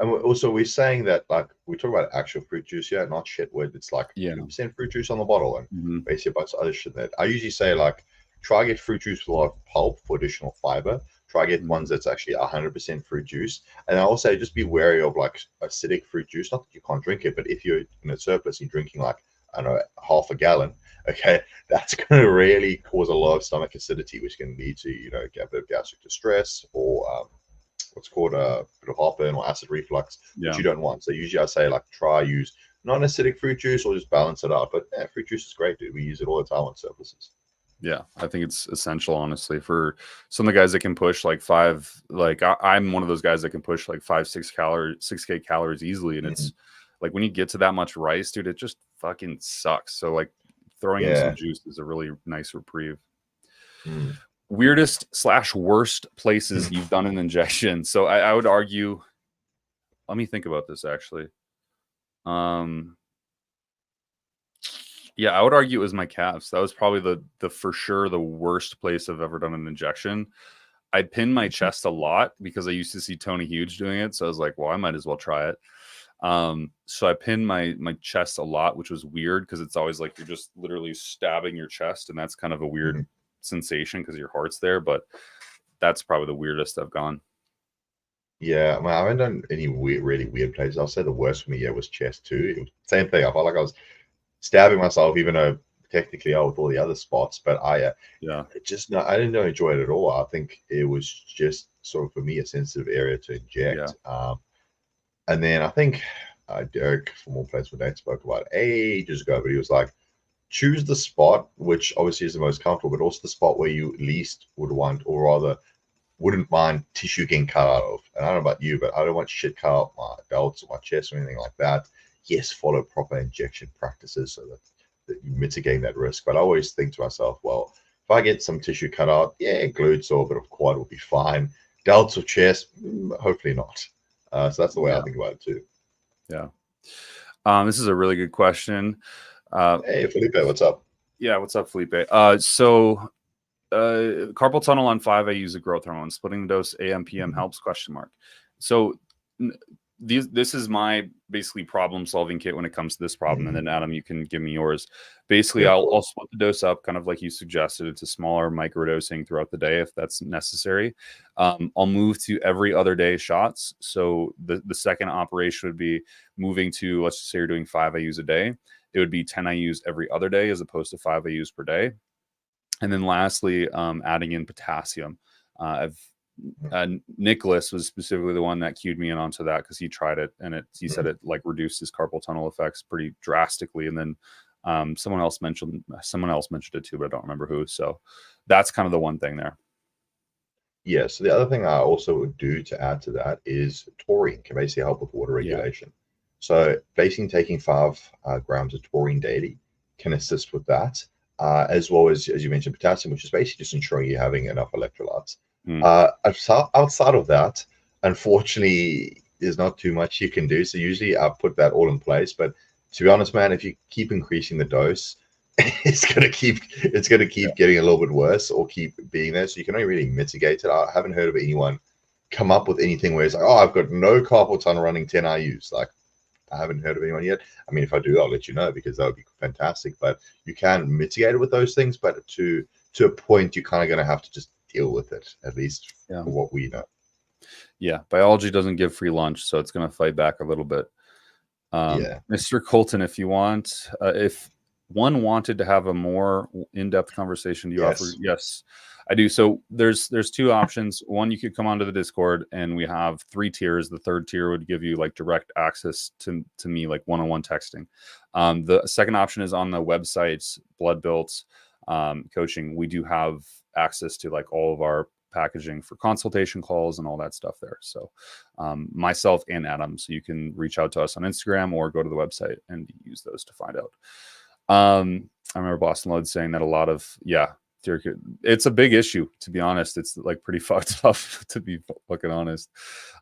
and also we're saying that like we talk about actual fruit juice, not shit where it's like 2% fruit juice on the bottle and basically a bunch of other shit that I usually say like try get fruit juice with a lot of pulp for additional fiber. Try get ones that's actually 100% fruit juice, and I also just be wary of like acidic fruit juice. Not that you can't drink it, but if you're in a surplus, you're drinking like I don't know, half a gallon, okay, that's going to really cause a lot of stomach acidity, which can lead to, get a bit of gastric distress or what's called a bit of heartburn or acid reflux, which you don't want. So usually I say like try use non-acidic fruit juice or just balance it out. But yeah, fruit juice is great, dude. We use it all the time on surpluses. Yeah, I think it's essential, honestly, for some of the guys that can push like I'm one of those guys that can push like 6K calories easily. And it's like when you get to that much rice, dude, it just fucking sucks. So like throwing in some juice is a really nice reprieve. Weirdest / worst places you've done an injection. So I would argue, let me think about this actually. Yeah, I would argue it was my calves. That was probably the for sure the worst place I've ever done an injection. I pinned my chest a lot because I used to see Tony Huge doing it. So I was like, well, I might as well try it. So I pinned my chest a lot, which was weird because it's always like you're just literally stabbing your chest, and that's kind of a weird sensation because your heart's there. But that's probably the weirdest I've gone. Yeah, I haven't done any really weird places. I'll say the worst for me was chest too. It was same thing. I felt like I was stabbing myself, even though technically I with all the other spots. But I didn't enjoy it at all. I think it was just sort of for me a sensitive area to inject. And then I think Derek from All Place with Nate spoke about it ages ago, but he was like, choose the spot, which obviously is the most comfortable, but also the spot where you least would want, or rather wouldn't mind tissue getting cut out of. And I don't know about you, but I don't want shit cut out my belts or my chest or anything like that. Yes, follow proper injection practices so that you mitigate that risk. But I always think to myself, well, If I get some tissue cut out, yeah, glutes or a bit of quad will be fine. Delts or chest, hopefully not. So that's the way I Yeah. think about it too. Yeah. This is a really good question. Hey, Felipe, what's up? Yeah, what's up, Felipe? Carpal tunnel on 5, I use a growth hormone. Splitting the dose AM PM helps? Question mark. So this is my basically problem solving kit when it comes to this problem. And then Adam, you can give me yours. Basically, Yeah, I'll split the dose up, kind of like you suggested, into smaller microdosing throughout the day if that's necessary. I'll move to every other day shots. So the second operation would be moving to, let's just say you're doing 5 IUs a day. It would be 10 IUs every other day as opposed to 5 IUs per day. And then lastly, adding in potassium. Nicholas was specifically the one that cued me in onto that because he tried it and he said it like reduced his carpal tunnel effects pretty drastically. And then someone else mentioned it too, but I don't remember who. So that's kind of the one thing there. Yeah. So the other thing I also would do to add to that is taurine can basically help with water regulation. Yeah. So basically taking 5 grams of taurine daily can assist with that. As well as you mentioned, potassium, which is basically just ensuring you're having enough electrolytes. Outside of that, unfortunately, there's not too much you can do. So usually I put that all in place. But to be honest, man, if you keep increasing the dose, it's gonna keep getting a little bit worse or keep being there. So you can only really mitigate it. I haven't heard of anyone come up with anything where it's like, oh, I've got no carpal tunnel running 10 IUs. Like, I haven't heard of anyone yet. I mean, if I do, I'll let you know because that would be fantastic. But you can mitigate it with those things. But to a point, you're kind of going to have to just deal with it, at least for what we know. Yeah, biology doesn't give free lunch, so it's going to fight back a little bit. Mr. Colton, if you want, if one wanted to have a more in-depth conversation, do you offer? Yes, I do. So there's 2 options. One, you could come onto the Discord and we have 3 tiers. The third tier would give you like direct access to me, like one-on-one texting. The second option is on the website's Blood Built coaching. We do have access to like all of our packaging for consultation calls and all that stuff there. So myself and Adam, so you can reach out to us on Instagram or go to the website and use those to find out. I remember Boston Load saying that a lot of, it's a big issue, to be honest. It's like pretty fucked up, to be fucking honest.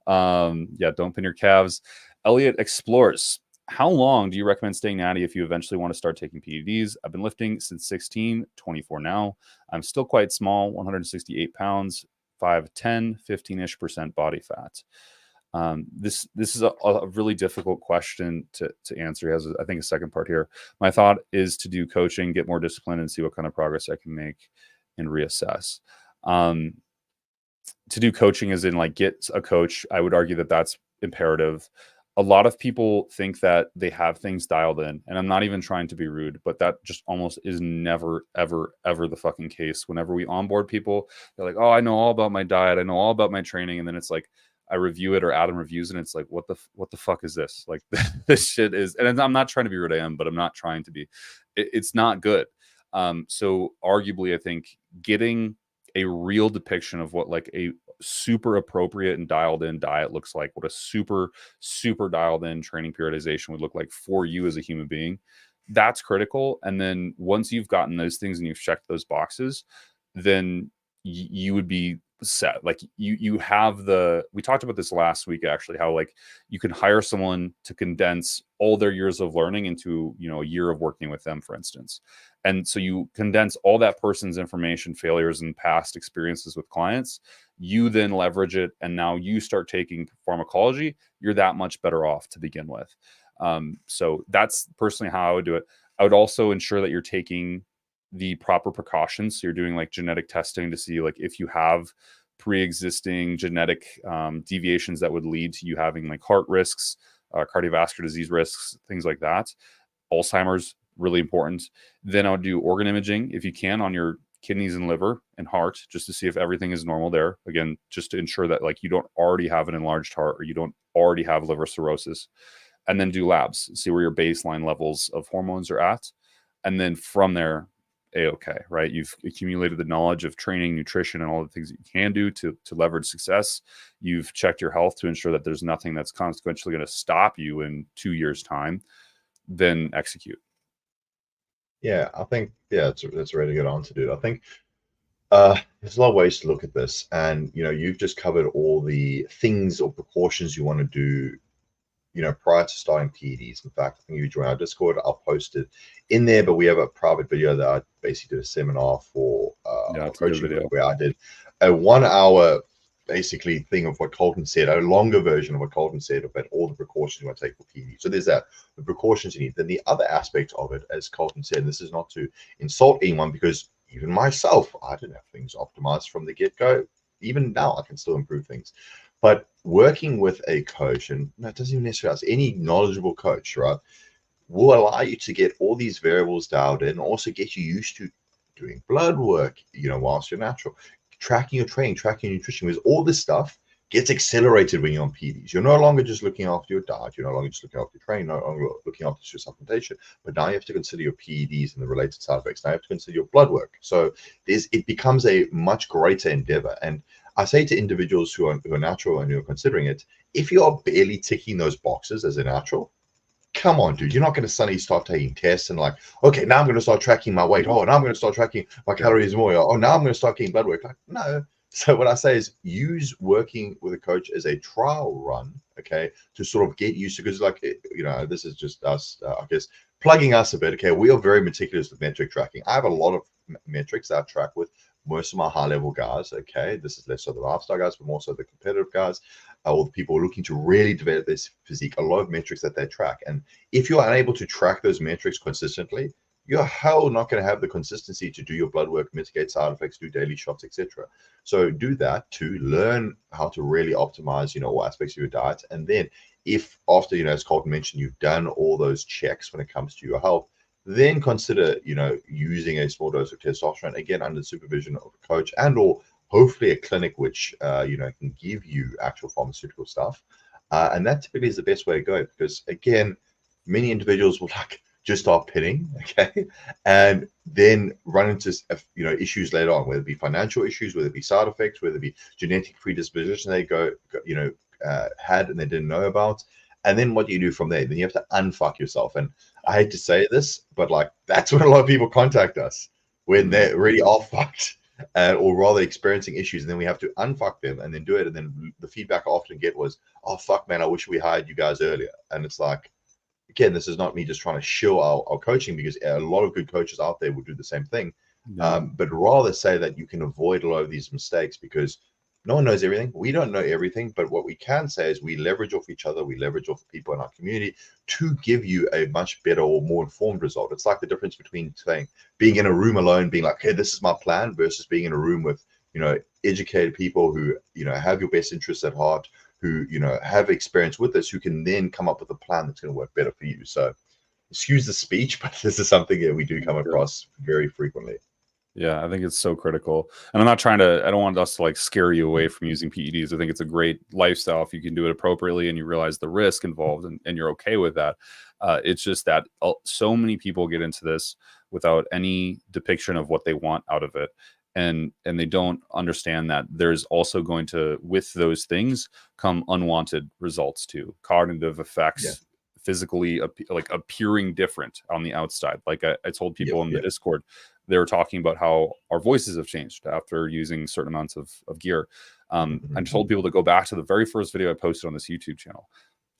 Don't pin your calves. Elliot explores. How long do you recommend staying natty if you eventually want to start taking PEDs? I've been lifting since 16, 24 now. I'm still quite small, 168 pounds, 5'10", 15-ish% body fat. This is a really difficult question to answer. It has, I think, a second part here. My thought is to do coaching, get more discipline, and see what kind of progress I can make and reassess. To do coaching as in like get a coach, I would argue that that's imperative. A lot of people think that they have things dialed in, and I'm not even trying to be rude, but that just almost is never, ever, ever the fucking case. Whenever we onboard people, they're like, oh, I know all about my diet. I know all about my training. And then it's like, I review it or Adam reviews it, and it's like, what the fuck is this? Like this shit is, and I'm not trying to be rude, I am, but I'm not trying to be. It's not good. So arguably, I think getting a real depiction of what like a super appropriate and dialed in diet looks like, what a super, super dialed in training periodization would look like for you as a human being, that's critical. And then once you've gotten those things and you've checked those boxes, then you would be set. Like you have we talked about this last week, actually, how like you can hire someone to condense all their years of learning into, a year of working with them, for instance. And so you condense all that person's information, failures, and past experiences with clients. You then leverage it, and now you start taking pharmacology. You're that much better off to begin with. So that's personally how I would do it. I would also ensure that you're taking the proper precautions. So you're doing like genetic testing to see like if you have pre-existing genetic deviations that would lead to you having like heart risks, cardiovascular disease risks, things like that. Alzheimer's, really important. Then I would do organ imaging if you can on your kidneys and liver and heart, just to see if everything is normal there. Again, just to ensure that like you don't already have an enlarged heart or you don't already have liver cirrhosis. And then do labs, see where your baseline levels of hormones are at. And then from there, A-okay, right? You've accumulated the knowledge of training, nutrition, and all the things that you can do to leverage success. You've checked your health to ensure that there's nothing that's consequentially going to stop you in 2 years' time. Then execute. Yeah, I think, that's a really good answer, dude. I think There's a lot of ways to look at this, and you've just covered all the things or precautions you want to do, prior to starting PEDs. In fact, I think you join our Discord, I'll post it in there. But we have a private video that I basically did a seminar for Yeah, our it's a good coaching video. group, where I did a 1 hour basically thing of what Colton said, a longer version of what Colton said about all the precautions you want to take for PED. So there's that, the precautions you need. Then the other aspect of it, as Colton said, and this is not to insult anyone, because even myself, I didn't have things optimized from the get-go. Even now, I can still improve things. But working with a coach, and it doesn't even necessarily ask any knowledgeable coach, right, will allow you to get all these variables dialed in, also get you used to doing blood work, whilst you're natural, tracking your training, tracking your nutrition, because all this stuff gets accelerated when you're on PEDs. You're no longer just looking after your diet. You're no longer just looking after your training, no longer looking after your supplementation, but now you have to consider your PEDs and the related side effects. Now you have to consider your blood work. So it becomes a much greater endeavor. And I say to individuals who are natural and who are considering it, if you are barely ticking those boxes as a natural, come on, dude. You're not going to suddenly start taking tests and like, okay, now I'm going to start tracking my weight. Oh, now I'm going to start tracking my calories more. Oh, now I'm going to start getting blood work. Like, no. So what I say is use working with a coach as a trial run, okay, to sort of get used to, because like, this is just us, I guess, plugging us a bit. Okay, we are very meticulous with metric tracking. I have a lot of metrics that I track with most of my high level guys. Okay, this is less so the lifestyle guys, but more so the competitive guys, or the people looking to really develop this physique. A lot of metrics that they track, and if you're unable to track those metrics consistently, you're hell not going to have the consistency to do your blood work, mitigate side effects, do daily shots, etc. So do that to learn how to really optimize, all aspects of your diet. And then if after, as Colton mentioned, you've done all those checks when it comes to your health, then consider, using a small dose of testosterone, again, under the supervision of a coach, and or hopefully a clinic which, can give you actual pharmaceutical stuff. And that typically is the best way to go, because again, many individuals will just start pitting, okay, and then run into issues later on, whether it be financial issues, whether it be side effects, whether it be genetic predisposition they had and they didn't know about. And then what do you do from there? Then you have to unfuck yourself. And I hate to say this, but like, that's when a lot of people contact us, when they really are fucked, or rather experiencing issues, and then we have to unfuck them and then do it. And then the feedback I often get was, oh fuck man, I wish we hired you guys earlier. And it's like, again, this is not me just trying to shill our coaching, because a lot of good coaches out there will do the same thing. But rather say that you can avoid a lot of these mistakes, because no one knows everything. We don't know everything, but what we can say is we leverage off each other. We leverage off the people in our community to give you a much better or more informed result. It's like the difference between saying being in a room alone, being like, hey, this is my plan, versus being in a room with, educated people who, have your best interests at heart, who, have experience with this, who can then come up with a plan that's going to work better for you. So excuse the speech, but this is something that we do come across very frequently. Yeah, I think it's so critical. And I don't want us to like scare you away from using PEDs. I think it's a great lifestyle if you can do it appropriately and you realize the risk involved, and you're okay with that. It's just that so many people get into this without any depiction of what they want out of it. And they don't understand that there's also going to, with those things, come unwanted results too, cognitive effects, physically like appearing different on the outside. Like I told people in the Discord, they were talking about how our voices have changed after using certain amounts of gear. I told people to go back to the very first video I posted on this YouTube channel.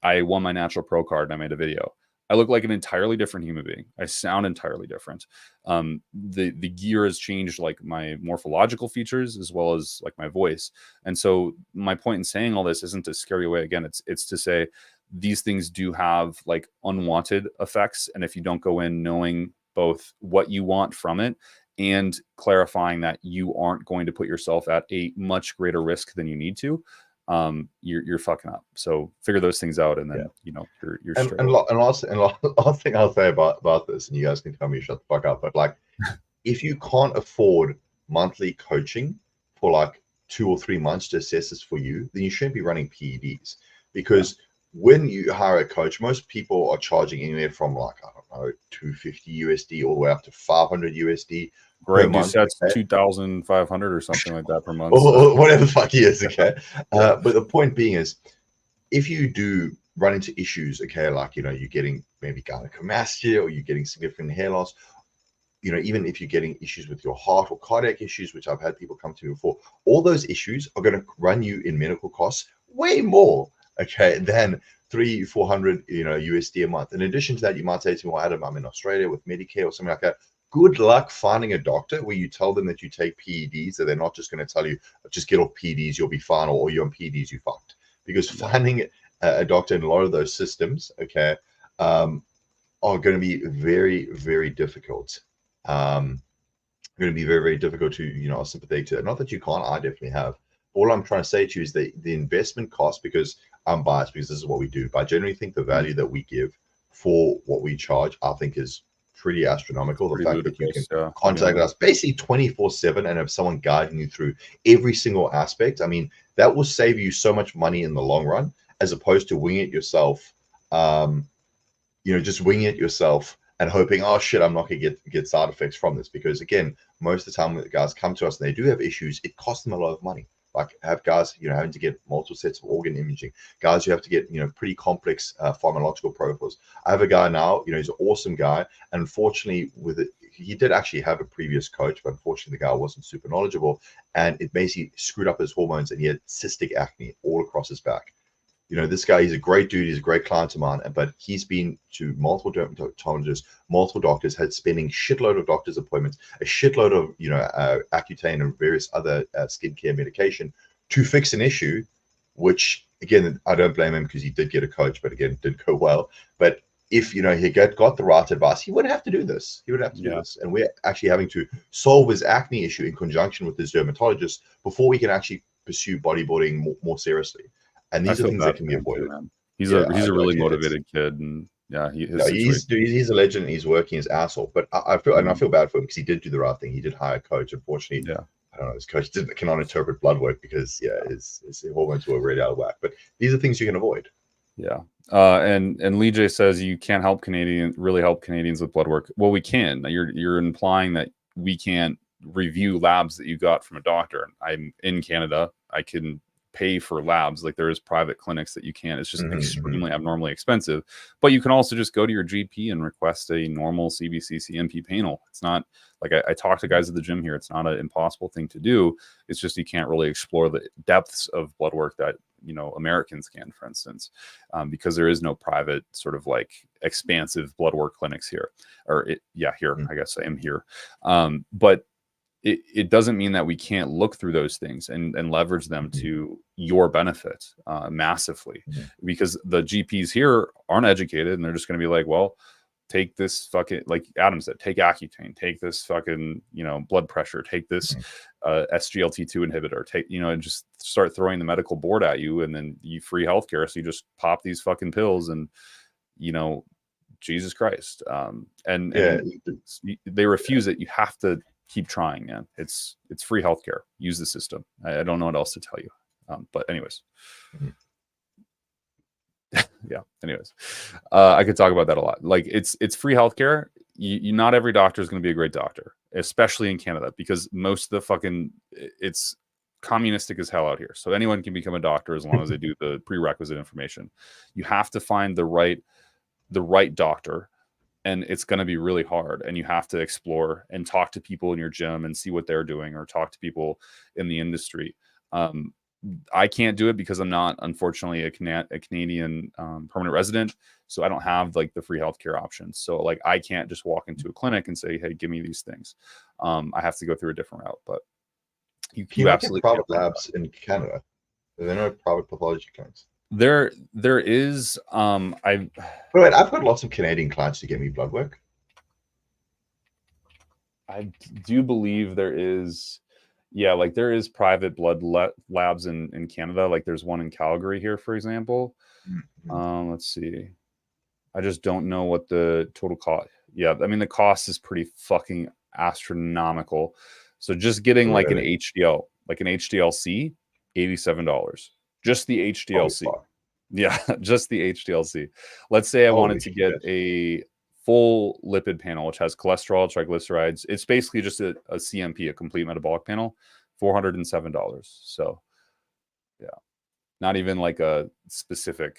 I won my Natural Pro card and I made a video. I look like an entirely different human being. I sound entirely different. The gear has changed like my morphological features as well as like my voice. And so my point in saying all this isn't to scare you away. Again, it's to say these things do have like unwanted effects. And if you don't go in knowing both what you want from it and clarifying that you aren't going to put yourself at a much greater risk than you need to, you're fucking up. So figure those things out, and then you're straight. And last thing I'll say about this, and you guys can tell me shut the fuck up, but like, if you can't afford monthly coaching for like 2 or 3 months to assess this for you, then you shouldn't be running PEDs, because when you hire a coach, most people are charging anywhere from like, I don't know, $250 USD all the way up to $500 USD. Greg Doucette's 2,500 or something like that per month, or whatever the fuck he is. Okay, but the point being is, if you do run into issues, okay, like you're getting maybe gynecomastia, or you're getting significant hair loss, you know, even if you're getting issues with your heart or cardiac issues, which I've had people come to me before, all those issues are going to run you in medical costs way more, okay, than 300-400, you know, USD a month. In addition to that, you might say to me, well, Adam, I'm in Australia with Medicare or something like that. Good luck finding a doctor where you tell them that you take PEDs, that they're not just going to tell you, just get off PEDs, you'll be fine, or you're on PEDs, you fucked. Because finding a doctor in a lot of those systems, okay, are going to be very, very difficult. Going to be very, very difficult to, you know, sympathetic to. Not that you can't, I definitely have. All I'm trying to say to you is that the investment cost, because I'm biased because this is what we do, but I generally think the value that we give for what we charge, I think is pretty astronomical. The fact that you can contact us basically 24/7 and have someone guiding you through every single aspect. I mean, that will save you so much money in the long run, as opposed to winging it yourself. You know, just winging it yourself and hoping, oh shit, I'm not going to get side effects from this. Because again, most of the time when the guys come to us and they do have issues, it costs them a lot of money. Like have guys, you know, having to get multiple sets of organ imaging, guys who have to get, you know, pretty complex pharmacological profiles. I have a guy now, you know, he's an awesome guy. And unfortunately with it, he did actually have a previous coach, but unfortunately the guy wasn't super knowledgeable, and it basically screwed up his hormones, and he had cystic acne all across his back. You know, this guy, he's a great dude. He's a great client of mine, but he's been to multiple dermatologists, multiple doctors, had spending shitload of doctor's appointments, a shitload of, you know, Accutane and various other skincare medication to fix an issue, which again, I don't blame him because he did get a coach, but again, it didn't go well. But if, you know, he got the right advice, he wouldn't have to do this. He would have to do this. And we're actually having to solve his acne issue in conjunction with his dermatologist before we can actually pursue bodybuilding more seriously. And these are things that can be avoided. He's a really motivated kid, and yeah, he's a legend. And he's working his ass off. But I feel and I feel bad for him because he did do the right thing. He did hire a coach. Unfortunately, I don't know, his coach cannot interpret blood work because his hormones were really out of whack. But these are things you can avoid. Yeah. And Lee J says you can't help Canadians with blood work. Well, we can. You're implying that we can't review labs that you got from a doctor. I'm in Canada. I can pay for labs. Like there is private clinics that you can. It's just extremely abnormally expensive. But you can also just go to your GP and request a normal CBC CMP panel. It's not like I talk to guys at the gym here. It's not an impossible thing to do. It's just you can't really explore the depths of blood work that, you know, Americans can, for instance, because there is no private sort of like expansive blood work clinics here. Here, I guess I am here. But it doesn't mean that we can't look through those things and leverage them to your benefit massively, because the GPs here aren't educated, and they're just going to be like, well, take this fucking, like Adam said, take Accutane, take this fucking, you know, blood pressure, take this SGLT2 inhibitor, take, you know, and just start throwing the medical board at you, and then you free healthcare. So you just pop these fucking pills and, you know, Jesus Christ. And they refuse it. You have to keep trying, man. It's free healthcare. Use the system. I don't know what else to tell you. But anyways, yeah. Anyways, I could talk about that a lot. Like it's free healthcare. You not every doctor is going to be a great doctor, especially in Canada, because most of the it's communistic as hell out here. So anyone can become a doctor as long as they do the prerequisite information. You have to find the right doctor. And it's going to be really hard. And you have to explore and talk to people in your gym and see what they're doing, or talk to people in the industry. I can't do it because I'm not, unfortunately, a Canadian permanent resident. So I don't have like the free healthcare options. So like I can't just walk into a clinic and say, hey, give me these things. I have to go through a different route. But you absolutely get private labs in Canada. There are no private pathology clinics. There is. I've got lots of Canadian clients to get me blood work. I do believe there is. Yeah, like there is private blood labs in Canada. Like there's one in Calgary here, for example. Let's see. I just don't know what the total cost. Yeah, I mean the cost is pretty fucking astronomical. So just getting like an HDL, like an HDLC, $87. Just the HDLC. Yeah, just the HDLC. Let's say I wanted to get a full lipid panel, which has cholesterol, triglycerides. It's basically just a CMP, a complete metabolic panel, $407. So, yeah, not even like a specific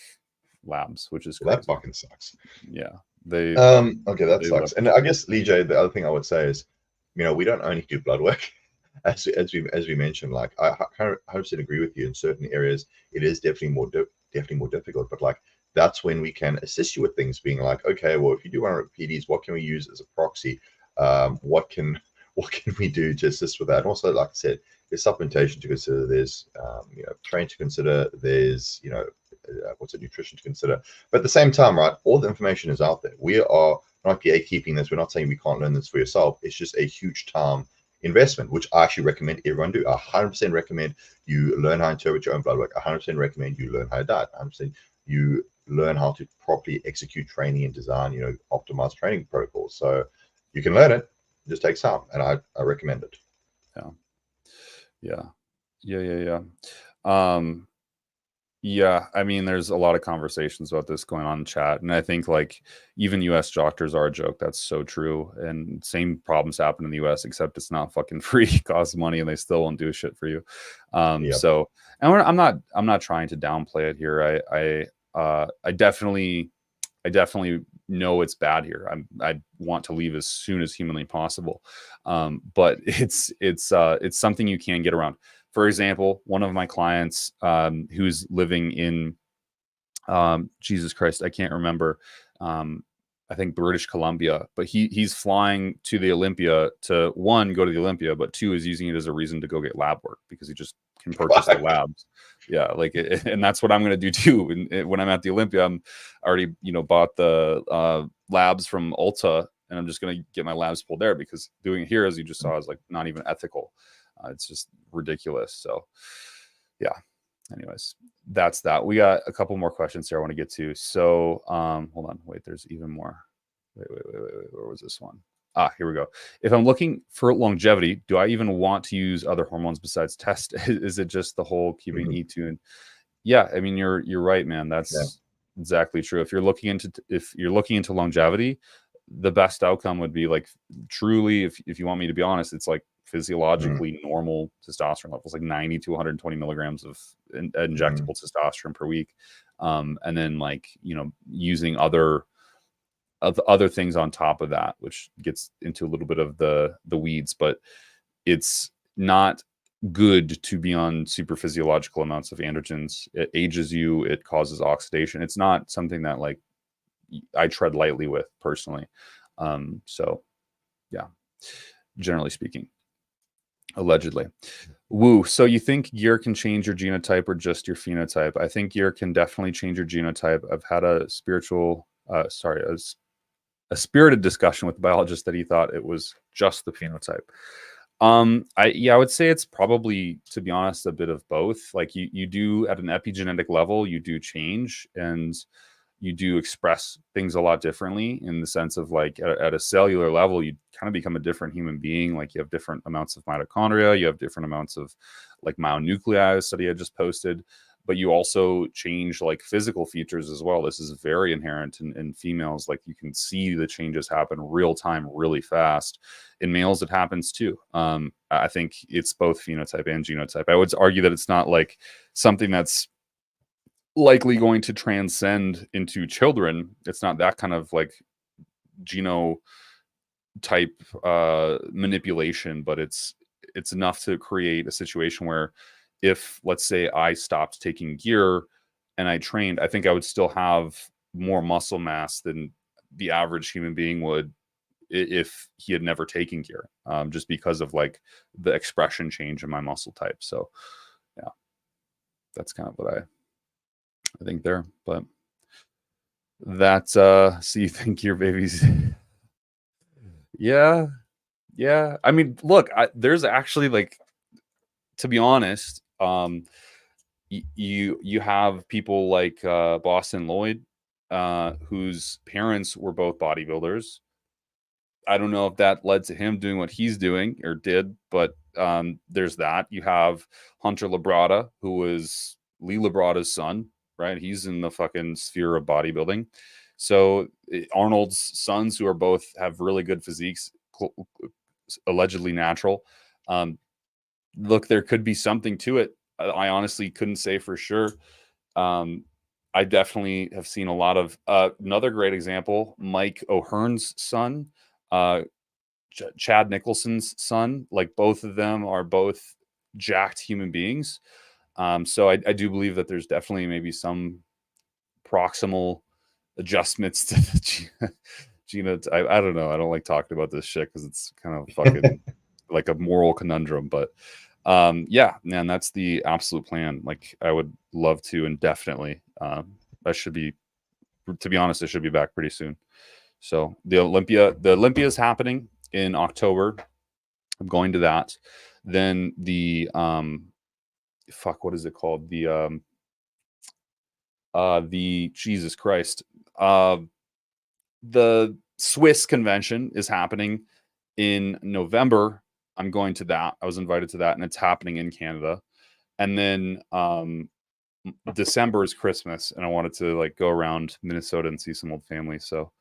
labs, which is crazy. That fucking sucks. Yeah, They Okay, that they sucks. love And I guess Lee J, the other thing I would say is, we don't only do blood work, as we mentioned. Like I 100% agree with you. In certain areas, it is definitely more difficult. But like that's when we can assist you with things, being like, okay, well, if you do want to run PDs, what can we use as a proxy? What can what can we do to assist with that? And also, like I said, there's supplementation to consider. There's train to consider. There's what's a nutrition to consider. But at the same time, right, all the information is out there. We are not gatekeeping this. We're not saying we can't learn this for yourself. It's just a huge time investment, which I actually recommend everyone do. I 100% recommend you learn how to interpret your own blood work. I 100% recommend you learn how to diet. 100% you learn how to properly execute training and design, optimized training protocols. So you can learn it. It just takes time, and I recommend it. Yeah. Yeah, I mean, there's a lot of conversations about this going on in chat, and I think like even U.S. doctors are a joke. That's so true, and same problems happen in the U.S. except it's not fucking free, it costs money, and they still won't do shit for you. So, and I'm not trying to downplay it here. I definitely know it's bad here. I want to leave as soon as humanly possible, but it's something you can get around. For example, one of my clients who's living in Jesus Christ, I can't remember. I think British Columbia, but he's flying to the Olympia to one, go to the Olympia, but two is using it as a reason to go get lab work because he just can purchase the labs. Yeah, like and that's what I'm going to do too. And when I'm at the Olympia, I'm already bought the labs from Ulta, and I'm just going to get my labs pulled there because doing it here, as you just saw, is like not even ethical. It's just ridiculous. So, yeah. Anyways, that's that. We got a couple more questions here I want to get to. So, hold on. Wait, there's even more. Wait. Where was this one? Here we go. If I'm looking for longevity, do I even want to use other hormones besides test? Is it just the whole keeping E2? And yeah, I mean, you're right, man. That's exactly true. If you're looking into longevity, the best outcome would be like truly, if you want me to be honest, it's like physiologically normal testosterone levels, like 90 to 120 milligrams of injectable testosterone per week. And then like, using other things on top of that, which gets into a little bit of the weeds, but it's not good to be on super physiological amounts of androgens. It ages you, it causes oxidation. It's not something that like I tread lightly with personally. So yeah, generally speaking, allegedly. Woo. So you think gear can change your genotype or just your phenotype? I think gear can definitely change your genotype. I've had a spirited discussion with the biologist that he thought it was just the phenotype. I would say it's probably, to be honest, a bit of both. Like you do at an epigenetic level, you do change and you do express things a lot differently in the sense of like at a cellular level, you kind of become a different human being. Like you have different amounts of mitochondria, you have different amounts of like myonuclei, a study I just posted, but you also change like physical features as well. This is very inherent in females. Like you can see the changes happen real time, really fast. In males, it happens too. I think it's both phenotype and genotype. I would argue that it's not like something that's likely going to transcend into children. It's not that kind of like genotype manipulation, but it's enough to create a situation where if, let's say, I stopped taking gear and I trained, I think I would still have more muscle mass than the average human being would if he had never taken gear, just because of like the expression change in my muscle type. So yeah, that's kind of what I think there. But that's so you think your baby's yeah. I mean, look, there's actually like, to be honest, you have people like Boston Lloyd, whose parents were both bodybuilders. I don't know if that led to him doing what he's doing or did, but there's that. You have Hunter Labrada, who was Lee Labrada's son, right? He's in the fucking sphere of bodybuilding. So Arnold's sons, who are both have really good physiques, allegedly natural. Look, there could be something to it. I honestly couldn't say for sure. I definitely have seen a lot of another great example, Mike O'Hearn's son, Chad Nicholson's son. Like both of them are both jacked human beings. So I do believe that there's definitely maybe some proximal adjustments to the Gina. I don't know. I don't like talking about this shit because it's kind of fucking like a moral conundrum. But yeah, man, that's the absolute plan. Like I would love to, and definitely I should be, to be honest, I should be back pretty soon. So the Olympia is happening in October. I'm going to that. Then the fuck, what is it called? The Jesus Christ. The Swiss convention is happening in November. I'm going to that. I was invited to that, and it's happening in Canada. And then December is Christmas, and I wanted to like go around Minnesota and see some old family. So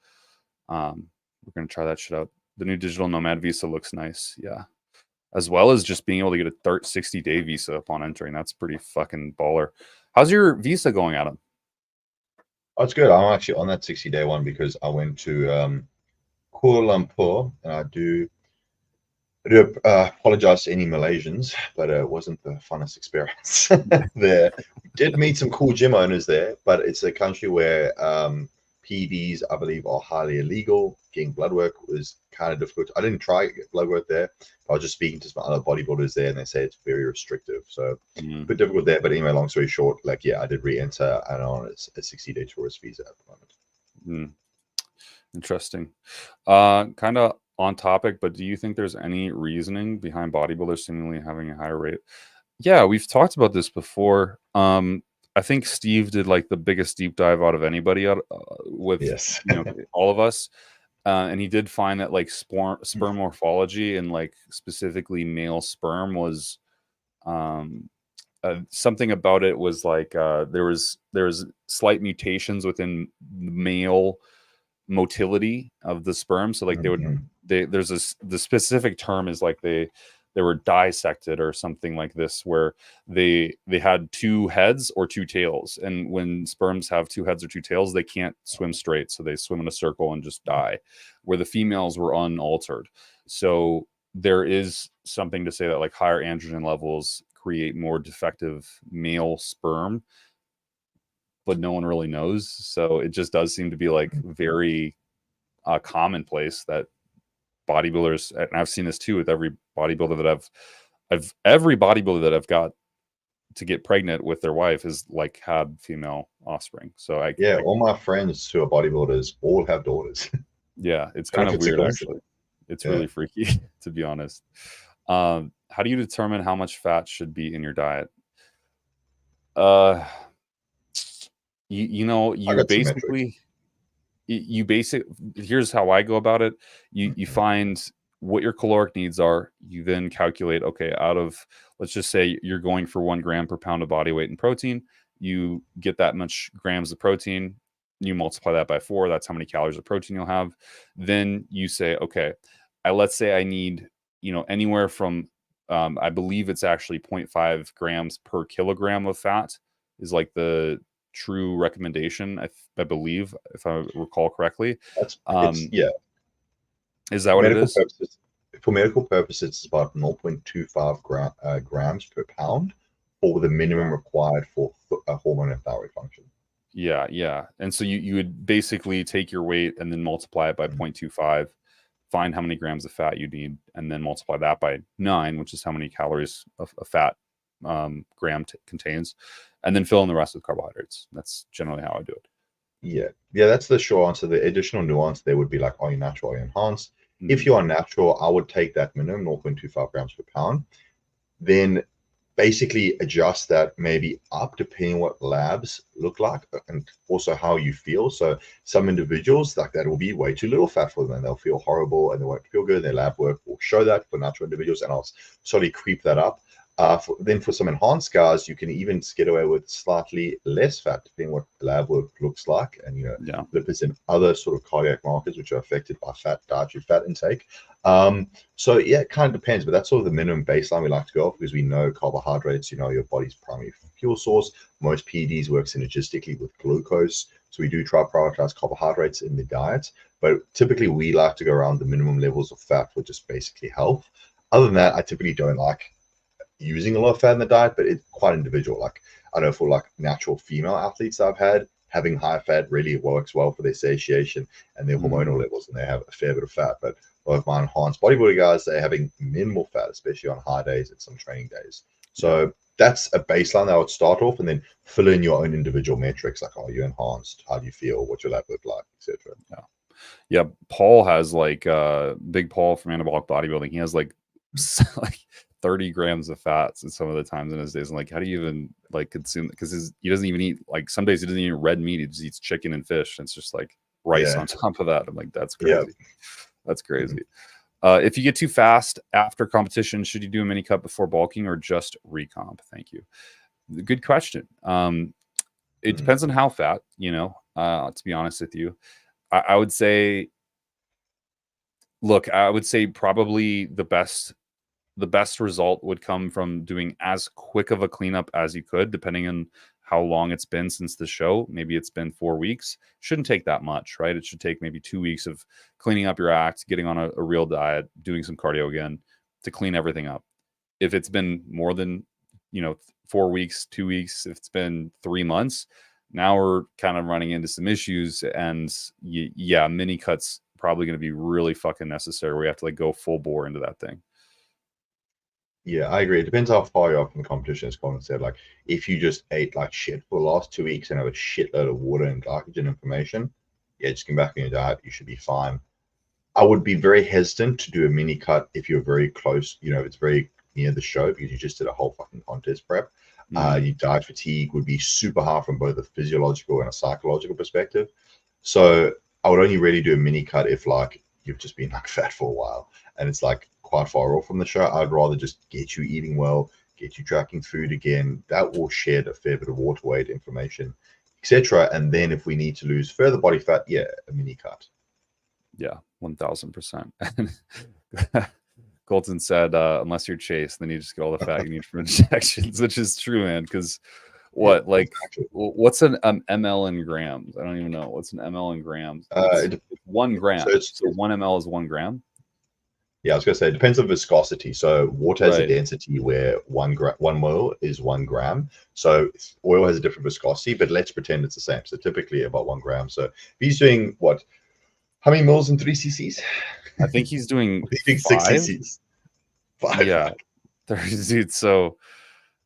we're gonna try that shit out. The new digital nomad visa looks nice. Yeah. As well as just being able to get a 60-day visa upon entering. That's pretty fucking baller. How's your visa going, Adam? Oh, it's good. I'm actually on that 60-day one because I went to Kuala Lumpur, and I do apologize to any Malaysians, but it wasn't the funnest experience there. We did meet some cool gym owners there, but it's a country where PEDs, I believe, are highly illegal. Getting blood work was kind of difficult. I didn't try to get blood work there. I was just speaking to some other bodybuilders there, and they say it's very restrictive. So a bit difficult there. But anyway, long story short, like, yeah, I did re-enter and on a 60-day tourist visa at the moment. Interesting. Kind of on topic, but do you think there's any reasoning behind bodybuilders seemingly having a higher rate? Yeah, we've talked about this before. I think Steve did like the biggest deep dive out of anybody with Yes. all of us. And he did find that like sperm morphology and like specifically male sperm was something about it was like there was slight mutations within male motility of the sperm. So like there's the specific term is like they were dissected or something like this, where they had two heads or two tails, and when sperms have two heads or two tails, they can't swim straight, so they swim in a circle and just die, where the females were unaltered. So there is something to say that like higher androgen levels create more defective male sperm, but no one really knows. So it just does seem to be like very commonplace that bodybuilders, and I've seen this too with every bodybuilder that every bodybuilder that I've got to get pregnant with their wife has like had female offspring. So all my friends who are bodybuilders all have daughters. Yeah, it's kind of weird actually. It's really freaky, to be honest. How do you determine how much fat should be in your diet? You basically here's how I go about it. You find what your caloric needs are. You then calculate, okay, out of, let's just say you're going for 1 gram per pound of body weight in protein, you get that much grams of protein, you multiply that by 4, that's how many calories of protein you'll have. Then you say, okay, let's say I need, anywhere from I believe it's actually 0.5 grams per kilogram of fat is like the true recommendation, I believe, if I recall correctly. Is that what it is? For medical purposes, it's about 0.25 grams per pound, or the minimum required for hormone and thyroid function. Yeah. And so you would basically take your weight and then multiply it by 0.25, find how many grams of fat you need, and then multiply that by 9, which is how many calories of fat gram contains, and then fill in the rest with carbohydrates. That's generally how I do it. Yeah, that's the short answer. The additional nuance there would be like, are you natural or enhanced? If you are natural, I would take that minimum 0.25 grams per pound, then basically adjust that maybe up depending what labs look like and also how you feel. So some individuals, like, that will be way too little fat for them and they'll feel horrible and they won't feel good. Their lab work will show that for natural individuals, and I'll slowly creep that up. Then for some enhanced guys, you can even get away with slightly less fat, depending what lab work looks like, and Yeah. lipids and other sort of cardiac markers which are affected by dietary fat intake. So yeah, it kind of depends, but that's sort of the minimum baseline we like to go off, because we know carbohydrates, your body's primary fuel source. Most PEDs work synergistically with glucose, so we do try to prioritize carbohydrates in the diet. But typically, we like to go around the minimum levels of fat for just basically health. Other than that, I typically don't like using a lot of fat in the diet, but it's quite individual. Like, I know for like natural female athletes I've had, having high fat really works well for their satiation and their hormonal levels, and they have a fair bit of fat. But a lot of my enhanced bodybuilder guys, they're having minimal fat, especially on high days and some training days. So that's a baseline that I would start off, and then fill in your own individual metrics, like, are you enhanced? How do you feel? What's your lab look like, etc. Yeah. Paul has like Big Paul from Anabolic Bodybuilding. He has like 30 grams of fats and some of the times in his days. And like, how do you even like consume? Because he doesn't even eat, like, some days he doesn't eat red meat. He just eats chicken and fish. And it's just like rice on top of that. I'm like, that's crazy. That's crazy. If you get too fast after competition, should you do a mini cut before bulking or just recomp? Thank you. Good question. It depends on how fat, to be honest with you. I would say, look, I would say probably the best result would come from doing as quick of a cleanup as you could, depending on how long it's been since the show. Maybe it's been 4 weeks. Shouldn't take that much, right? It should take maybe 2 weeks of cleaning up your act, getting on a real diet, doing some cardio again to clean everything up. If it's been more than 4 weeks, 2 weeks, if it's been 3 months, now we're kind of running into some issues. And mini cuts probably going to be really fucking necessary. We have to like go full bore into that thing. Yeah, I agree. It depends how far you're from the competition, as Colin said. Like, if you just ate like shit for the last 2 weeks and have a shitload of water and glycogen information, just come back on your diet. You should be fine. I would be very hesitant to do a mini cut if you're very close, if it's very near the show, because you just did a whole fucking contest prep. Your diet fatigue would be super high from both a physiological and a psychological perspective. So I would only really do a mini cut if like you've just been like fat for a while and it's like quite far off from the show. I'd rather just get you eating well, get you tracking food again. That will shed a fair bit of water weight information, etc. And then if we need to lose further body fat, a mini cut. Yeah, 1000%. Colton said, unless you're Chase, then you just get all the fat you need from injections, which is true, man. Because what's an ml in grams? I don't even know. What's an ml in grams? It's 1 gram. So 1 ml is 1 gram. Yeah, I was going to say, it depends on viscosity. So water has a density where 1 mole is 1 gram. So oil has a different viscosity, but let's pretend it's the same. So typically about 1 gram. So if he's doing what? How many moles in 3 cc's? I think he's doing 6 cc's. 5. Yeah. Dude, so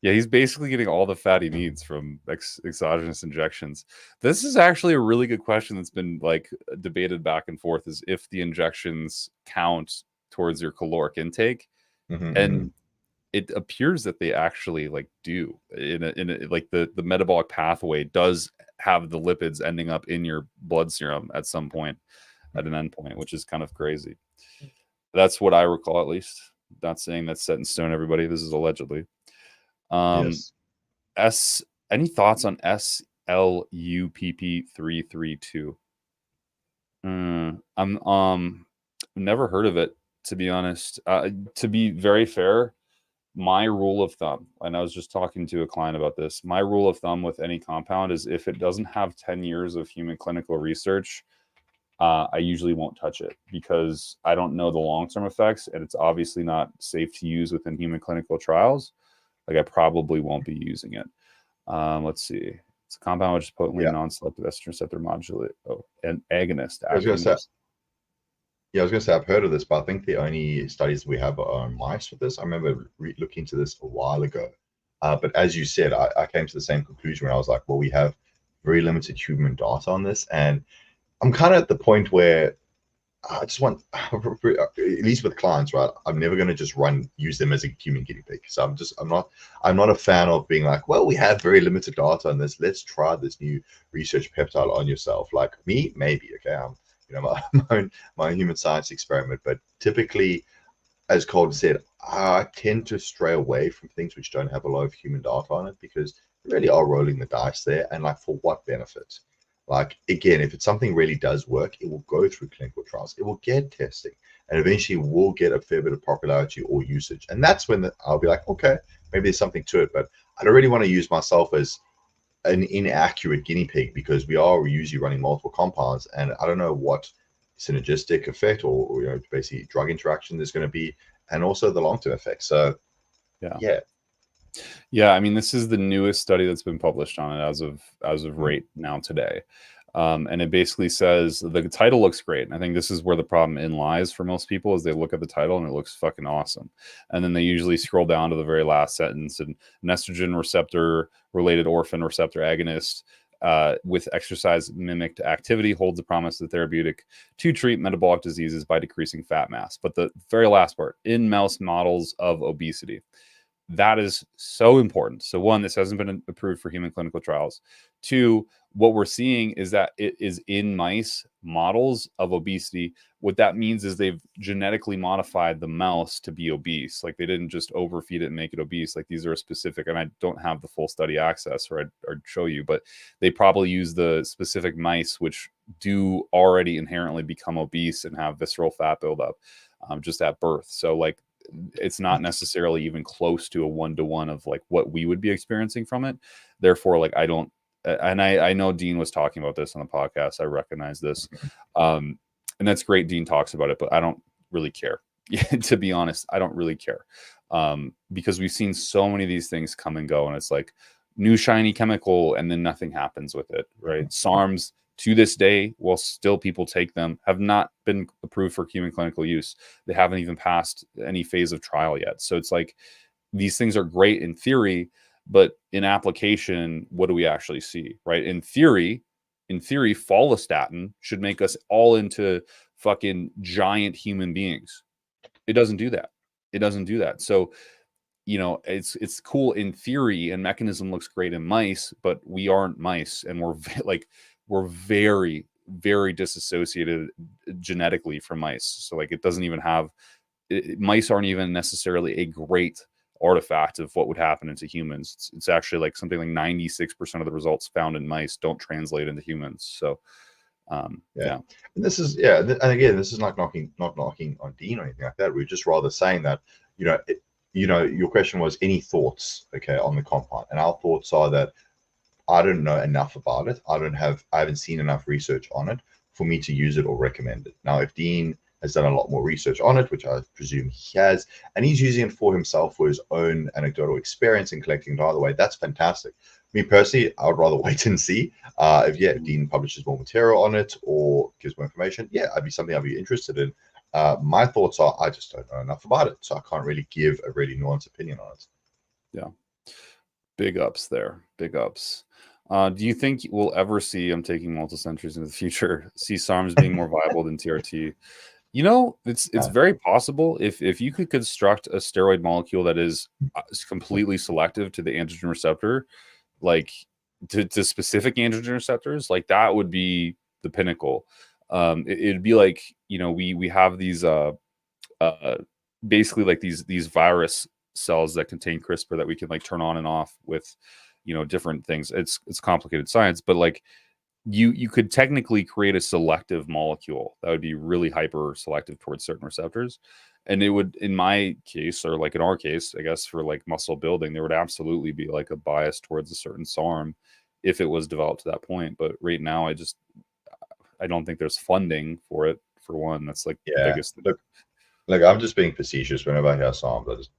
yeah, he's basically getting all the fat he needs from exogenous injections. This is actually a really good question that's been like debated back and forth, is if the injections count towards your caloric intake. And it appears that they actually like do in a like the metabolic pathway does have the lipids ending up in your blood serum at some point, at an endpoint, which is kind of crazy. That's what I recall, at least. Not saying that's set in stone, everybody. This is allegedly. Yes. Any thoughts on SLUPP332? I'm never heard of it, to be honest. To be very fair, my rule of thumb, and I was just talking to a client about this, my rule of thumb with any compound is if it doesn't have 10 years of human clinical research, I usually won't touch it, because I don't know the long-term effects, and it's obviously not safe to use within human clinical trials. Like, I probably won't be using it. Let's see. It's a compound which is potently non-selective estrogen receptor modulator, an agonist. I was going to say, I've heard of this, but I think the only studies we have are on mice with this. I remember looking into this a while ago. But as you said, I came to the same conclusion when I was like, well, we have very limited human data on this. And I'm kind of at the point where I just want, at least with clients, right? I'm never going to just use them as a human guinea pig. So I'm not a fan of being like, well, we have very limited data on this. Let's try this new research peptide on yourself. Like me, maybe, okay. I'm, my own human science experiment. But typically, as Colin said, I tend to stray away from things which don't have a lot of human data on it, because you really are rolling the dice there. And like, for what benefit? Like, again, if it's something really does work, it will go through clinical trials, it will get testing, and eventually will get a fair bit of popularity or usage. And that's when I'll be like, okay, maybe there's something to it. But I don't really want to use myself as an inaccurate guinea pig, because we are usually running multiple compounds, and I don't know what synergistic effect or basically drug interaction there's going to be, and also the long-term effects. So yeah, I mean, this is the newest study that's been published on it as of right now today. And it basically says, the title looks great. And I think this is where the problem in lies for most people, is they look at the title and it looks fucking awesome. And then they usually scroll down to the very last sentence, and an estrogen receptor related orphan receptor agonist with exercise mimicked activity holds the promise of therapeutic to treat metabolic diseases by decreasing fat mass. But the very last part, in mouse models of obesity. That is so important. So one, this hasn't been approved for human clinical trials. Two, what we're seeing is that it is in mice models of obesity. What that means is they've genetically modified the mouse to be obese. Like, they didn't just overfeed it and make it obese. Like, these are specific, and I don't have the full study access, or I'd show you, but they probably use the specific mice which do already inherently become obese and have visceral fat buildup just at birth. So like, it's not necessarily even close to a one-to-one of like what we would be experiencing from it. Therefore, like, I don't, and I know Dean was talking about this on the podcast. I recognize this. And that's great. Dean talks about it, but I don't really care. To be honest, I don't really care. Because we've seen so many of these things come and go, and it's like new shiny chemical, and then nothing happens with it, right? SARMs, to this day, while still people take them, have not been approved for human clinical use. They haven't even passed any phase of trial yet. So it's like, these things are great in theory, but in application, what do we actually see, right? In theory, follistatin should make us all into fucking giant human beings. It doesn't do that. It doesn't do that. So, it's cool in theory, and mechanism looks great in mice, but we aren't mice, and we're very, very disassociated genetically from mice. So like, it doesn't even have, mice aren't even necessarily a great artifact of what would happen into humans. It's actually like something like 96% of the results found in mice don't translate into humans. So yeah. And this is, and again, this is like not knocking on Dean or anything like that. We're just rather saying that, your question was any thoughts, okay, on the compound. And our thoughts are that I don't know enough about it. I haven't seen enough research on it for me to use it or recommend it. Now, if Dean has done a lot more research on it, which I presume he has, and he's using it for himself, for his own anecdotal experience in collecting it either way, that's fantastic. Me personally, I would rather wait and see. If Dean publishes more material on it or gives more information, I'd be interested in. My thoughts are, I just don't know enough about it, so I can't really give a really nuanced opinion on it. Yeah. Big ups there. Big ups. Do you think we'll ever see, I'm taking multicenteries in the future, see SARMs being more viable than TRT? It's very possible. If you could construct a steroid molecule that is completely selective to the androgen receptor, like to specific androgen receptors, like that would be the pinnacle. It'd be like, we have these basically like these virus cells that contain CRISPR that we can like turn on and off with different things. It's complicated science, but like you could technically create a selective molecule that would be really hyper selective towards certain receptors, and it would, in my case, or like in our case, I guess, for like muscle building, there would absolutely be like a bias towards a certain SARM if it was developed to that point. But right now, I don't think there's funding for it, for one. That's like the biggest thing. Look, I'm just being facetious. Whenever I hear SARMs, I just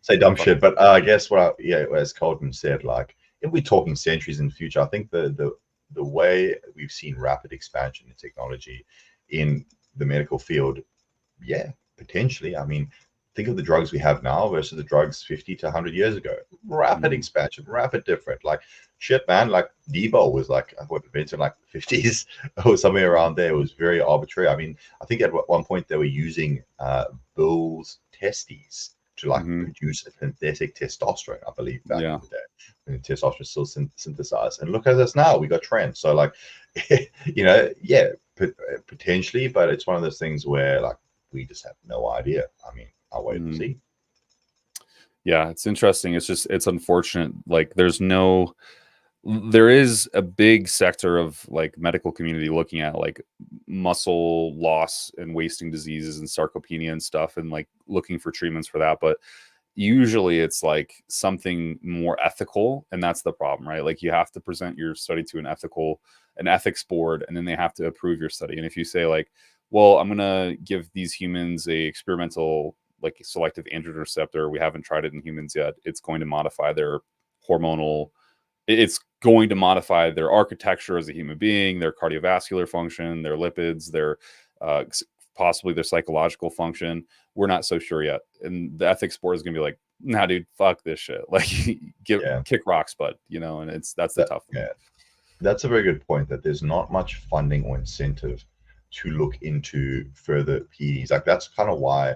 say dumb shit. But I guess as Colton said, like, if we're talking centuries in the future, I think the way we've seen rapid expansion in technology in the medical field, potentially. I mean, think of the drugs we have now versus the drugs 50 to 100 years ago. Rapid expansion, rapid different. Like, shit, man, like Debo was like, invented in like the 50s or somewhere around there. It was very arbitrary. I mean, I think at one point they were using bulls' testes to like produce a synthetic testosterone, I believe, back in the day. And testosterone is still synthesized. And look at us now, we got trends. So like, potentially, but it's one of those things where like we just have no idea. I mean, I'll wait and see. Yeah, it's interesting. It's unfortunate. Like there is a big sector of like medical community looking at like muscle loss and wasting diseases and sarcopenia and stuff, and like looking for treatments for that. But usually it's like something more ethical, and that's the problem, right? Like you have to present your study to an ethics board, and then they have to approve your study. And if you say like, well, I'm gonna give these humans a experimental like selective androgen receptor, we haven't tried it in humans yet, it's going to modify their hormonal, it's going to modify their architecture as a human being, their cardiovascular function, their lipids, their possibly their psychological function. We're not so sure yet. And the ethics board is going to be like, nah, dude, fuck this shit. Like, kick rocks, bud, you know, and that's the tough one. Yeah. That's a very good point, that there's not much funding or incentive to look into further PEDs. Like, that's kind of why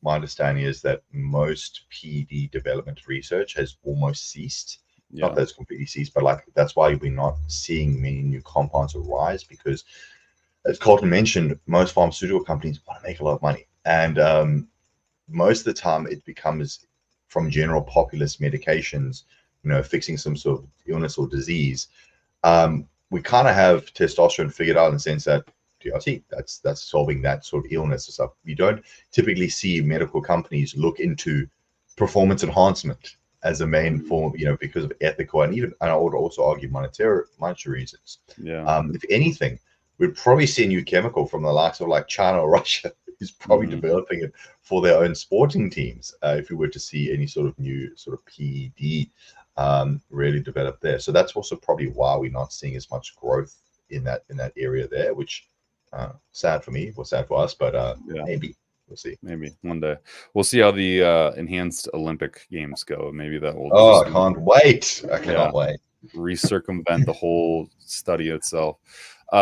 my understanding is that most PED development research has almost ceased. Yeah. Not that it's completely ceased, but like that's why we're not seeing many new compounds arise, because as Colton mentioned, most pharmaceutical companies want to make a lot of money. And most of the time it becomes from general populist medications, you know, fixing some sort of illness or disease. We kind of have testosterone figured out in the sense that TRT, that's solving that sort of illness or stuff. You don't typically see medical companies look into performance enhancement as a main form, you know, because of ethical and even, and I would also argue monetary reasons. Yeah. If anything, we'd probably see a new chemical from the likes of like China or Russia who's probably developing it for their own sporting teams. If we were to see any sort of new sort of PED really develop there. So that's also probably why we're not seeing as much growth in that area there, which sad for me, or sad for us, but yeah, maybe we'll see. Maybe one day we'll see how the enhanced Olympic Games go. Maybe that will. Oh, I can't wait! I cannot wait. Recircumvent the whole study itself.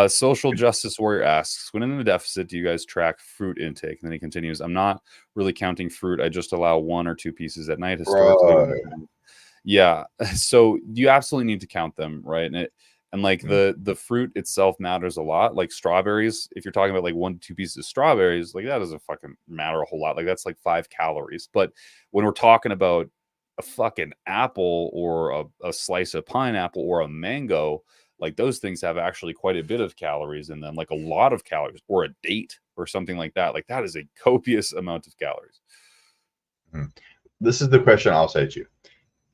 Social Justice Warrior asks, when in the deficit, do you guys track fruit intake? And then he continues, I'm not really counting fruit. I just allow 1 or 2 pieces at night historically. Yeah. So you absolutely need to count them, right? And like the fruit itself matters a lot. Like strawberries, if you're talking about like 1 to 2 pieces of strawberries, like that doesn't fucking matter a whole lot. Like that's like 5 calories. But when we're talking about a fucking apple or a slice of pineapple or a mango, like those things have actually quite a bit of calories in them, like a lot of calories, or a date or something like that. Like that is a copious amount of calories. This is the question I'll say to you.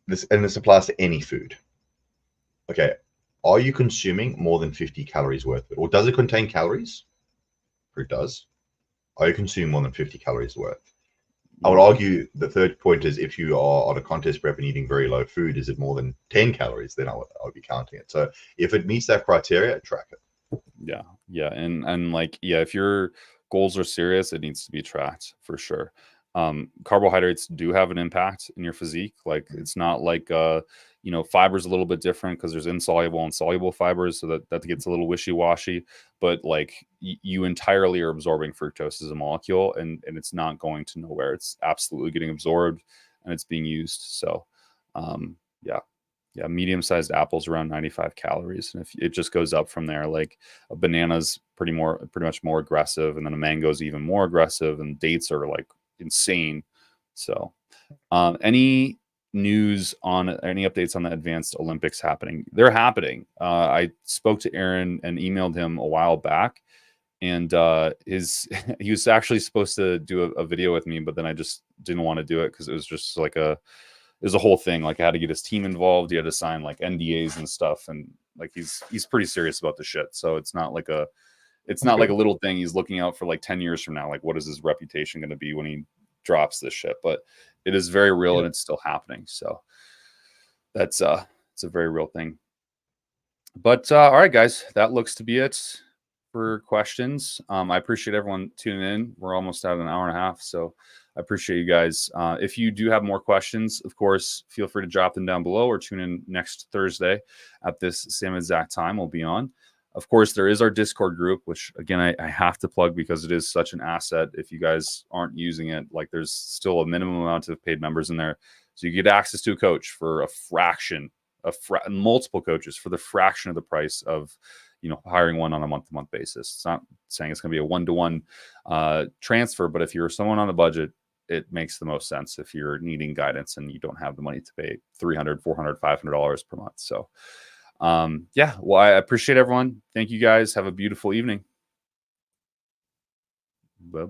This applies to any food. Okay. Are you consuming more than 50 calories worth of it? Or does it contain calories? Fruit does. Are you consuming more than 50 calories worth? I would argue the third point is, if you are on a contest prep and eating very low food, is it more than 10 calories? Then I would be counting it. So if it meets that criteria, track it. Yeah. Yeah. And like, yeah, if your goals are serious, it needs to be tracked for sure. Carbohydrates do have an impact in your physique. Like it's not like, you know, fiber's a little bit different because there's insoluble and soluble fibers. So that gets a little wishy-washy, but like you entirely are absorbing fructose as a molecule, and it's not going to nowhere. It's absolutely getting absorbed and it's being used. So, yeah, medium-sized apples around 95 calories. And if it just goes up from there, like a banana's pretty much more aggressive. And then a mango's even more aggressive, and dates are like insane. So, any news on any updates on the advanced Olympics happening? They're happening. I spoke to Aaron and emailed him a while back, and he was actually supposed to do a video with me, but then I just didn't want to do it because it was just like it was a whole thing. Like I had to get his team involved. He had to sign like NDAs and stuff, and like he's pretty serious about the shit. So it's not like a little thing. He's looking out for like 10 years from now. Like what is his reputation going to be when he drops this shit? But it is very real, and it's still happening. So that's it's a very real thing. But all right, guys, that looks to be it for questions. I appreciate everyone tuning in. We're almost at an hour and a half, so I appreciate you guys. If you do have more questions, of course, feel free to drop them down below, or tune in next Thursday at this same exact time. We'll be on. Of course, there is our Discord group, which, again, I have to plug because it is such an asset. If you guys aren't using it, like there's still a minimum amount of paid members in there. So you get access to a coach for a fraction, multiple coaches for the fraction of the price of, hiring one on a month-to-month basis. It's not saying it's going to be a one-to-one transfer, but if you're someone on a budget, it makes the most sense if you're needing guidance and you don't have the money to pay $300, $400, $500 per month. So yeah, well, I appreciate everyone. Thank you guys. Have a beautiful evening. Bye.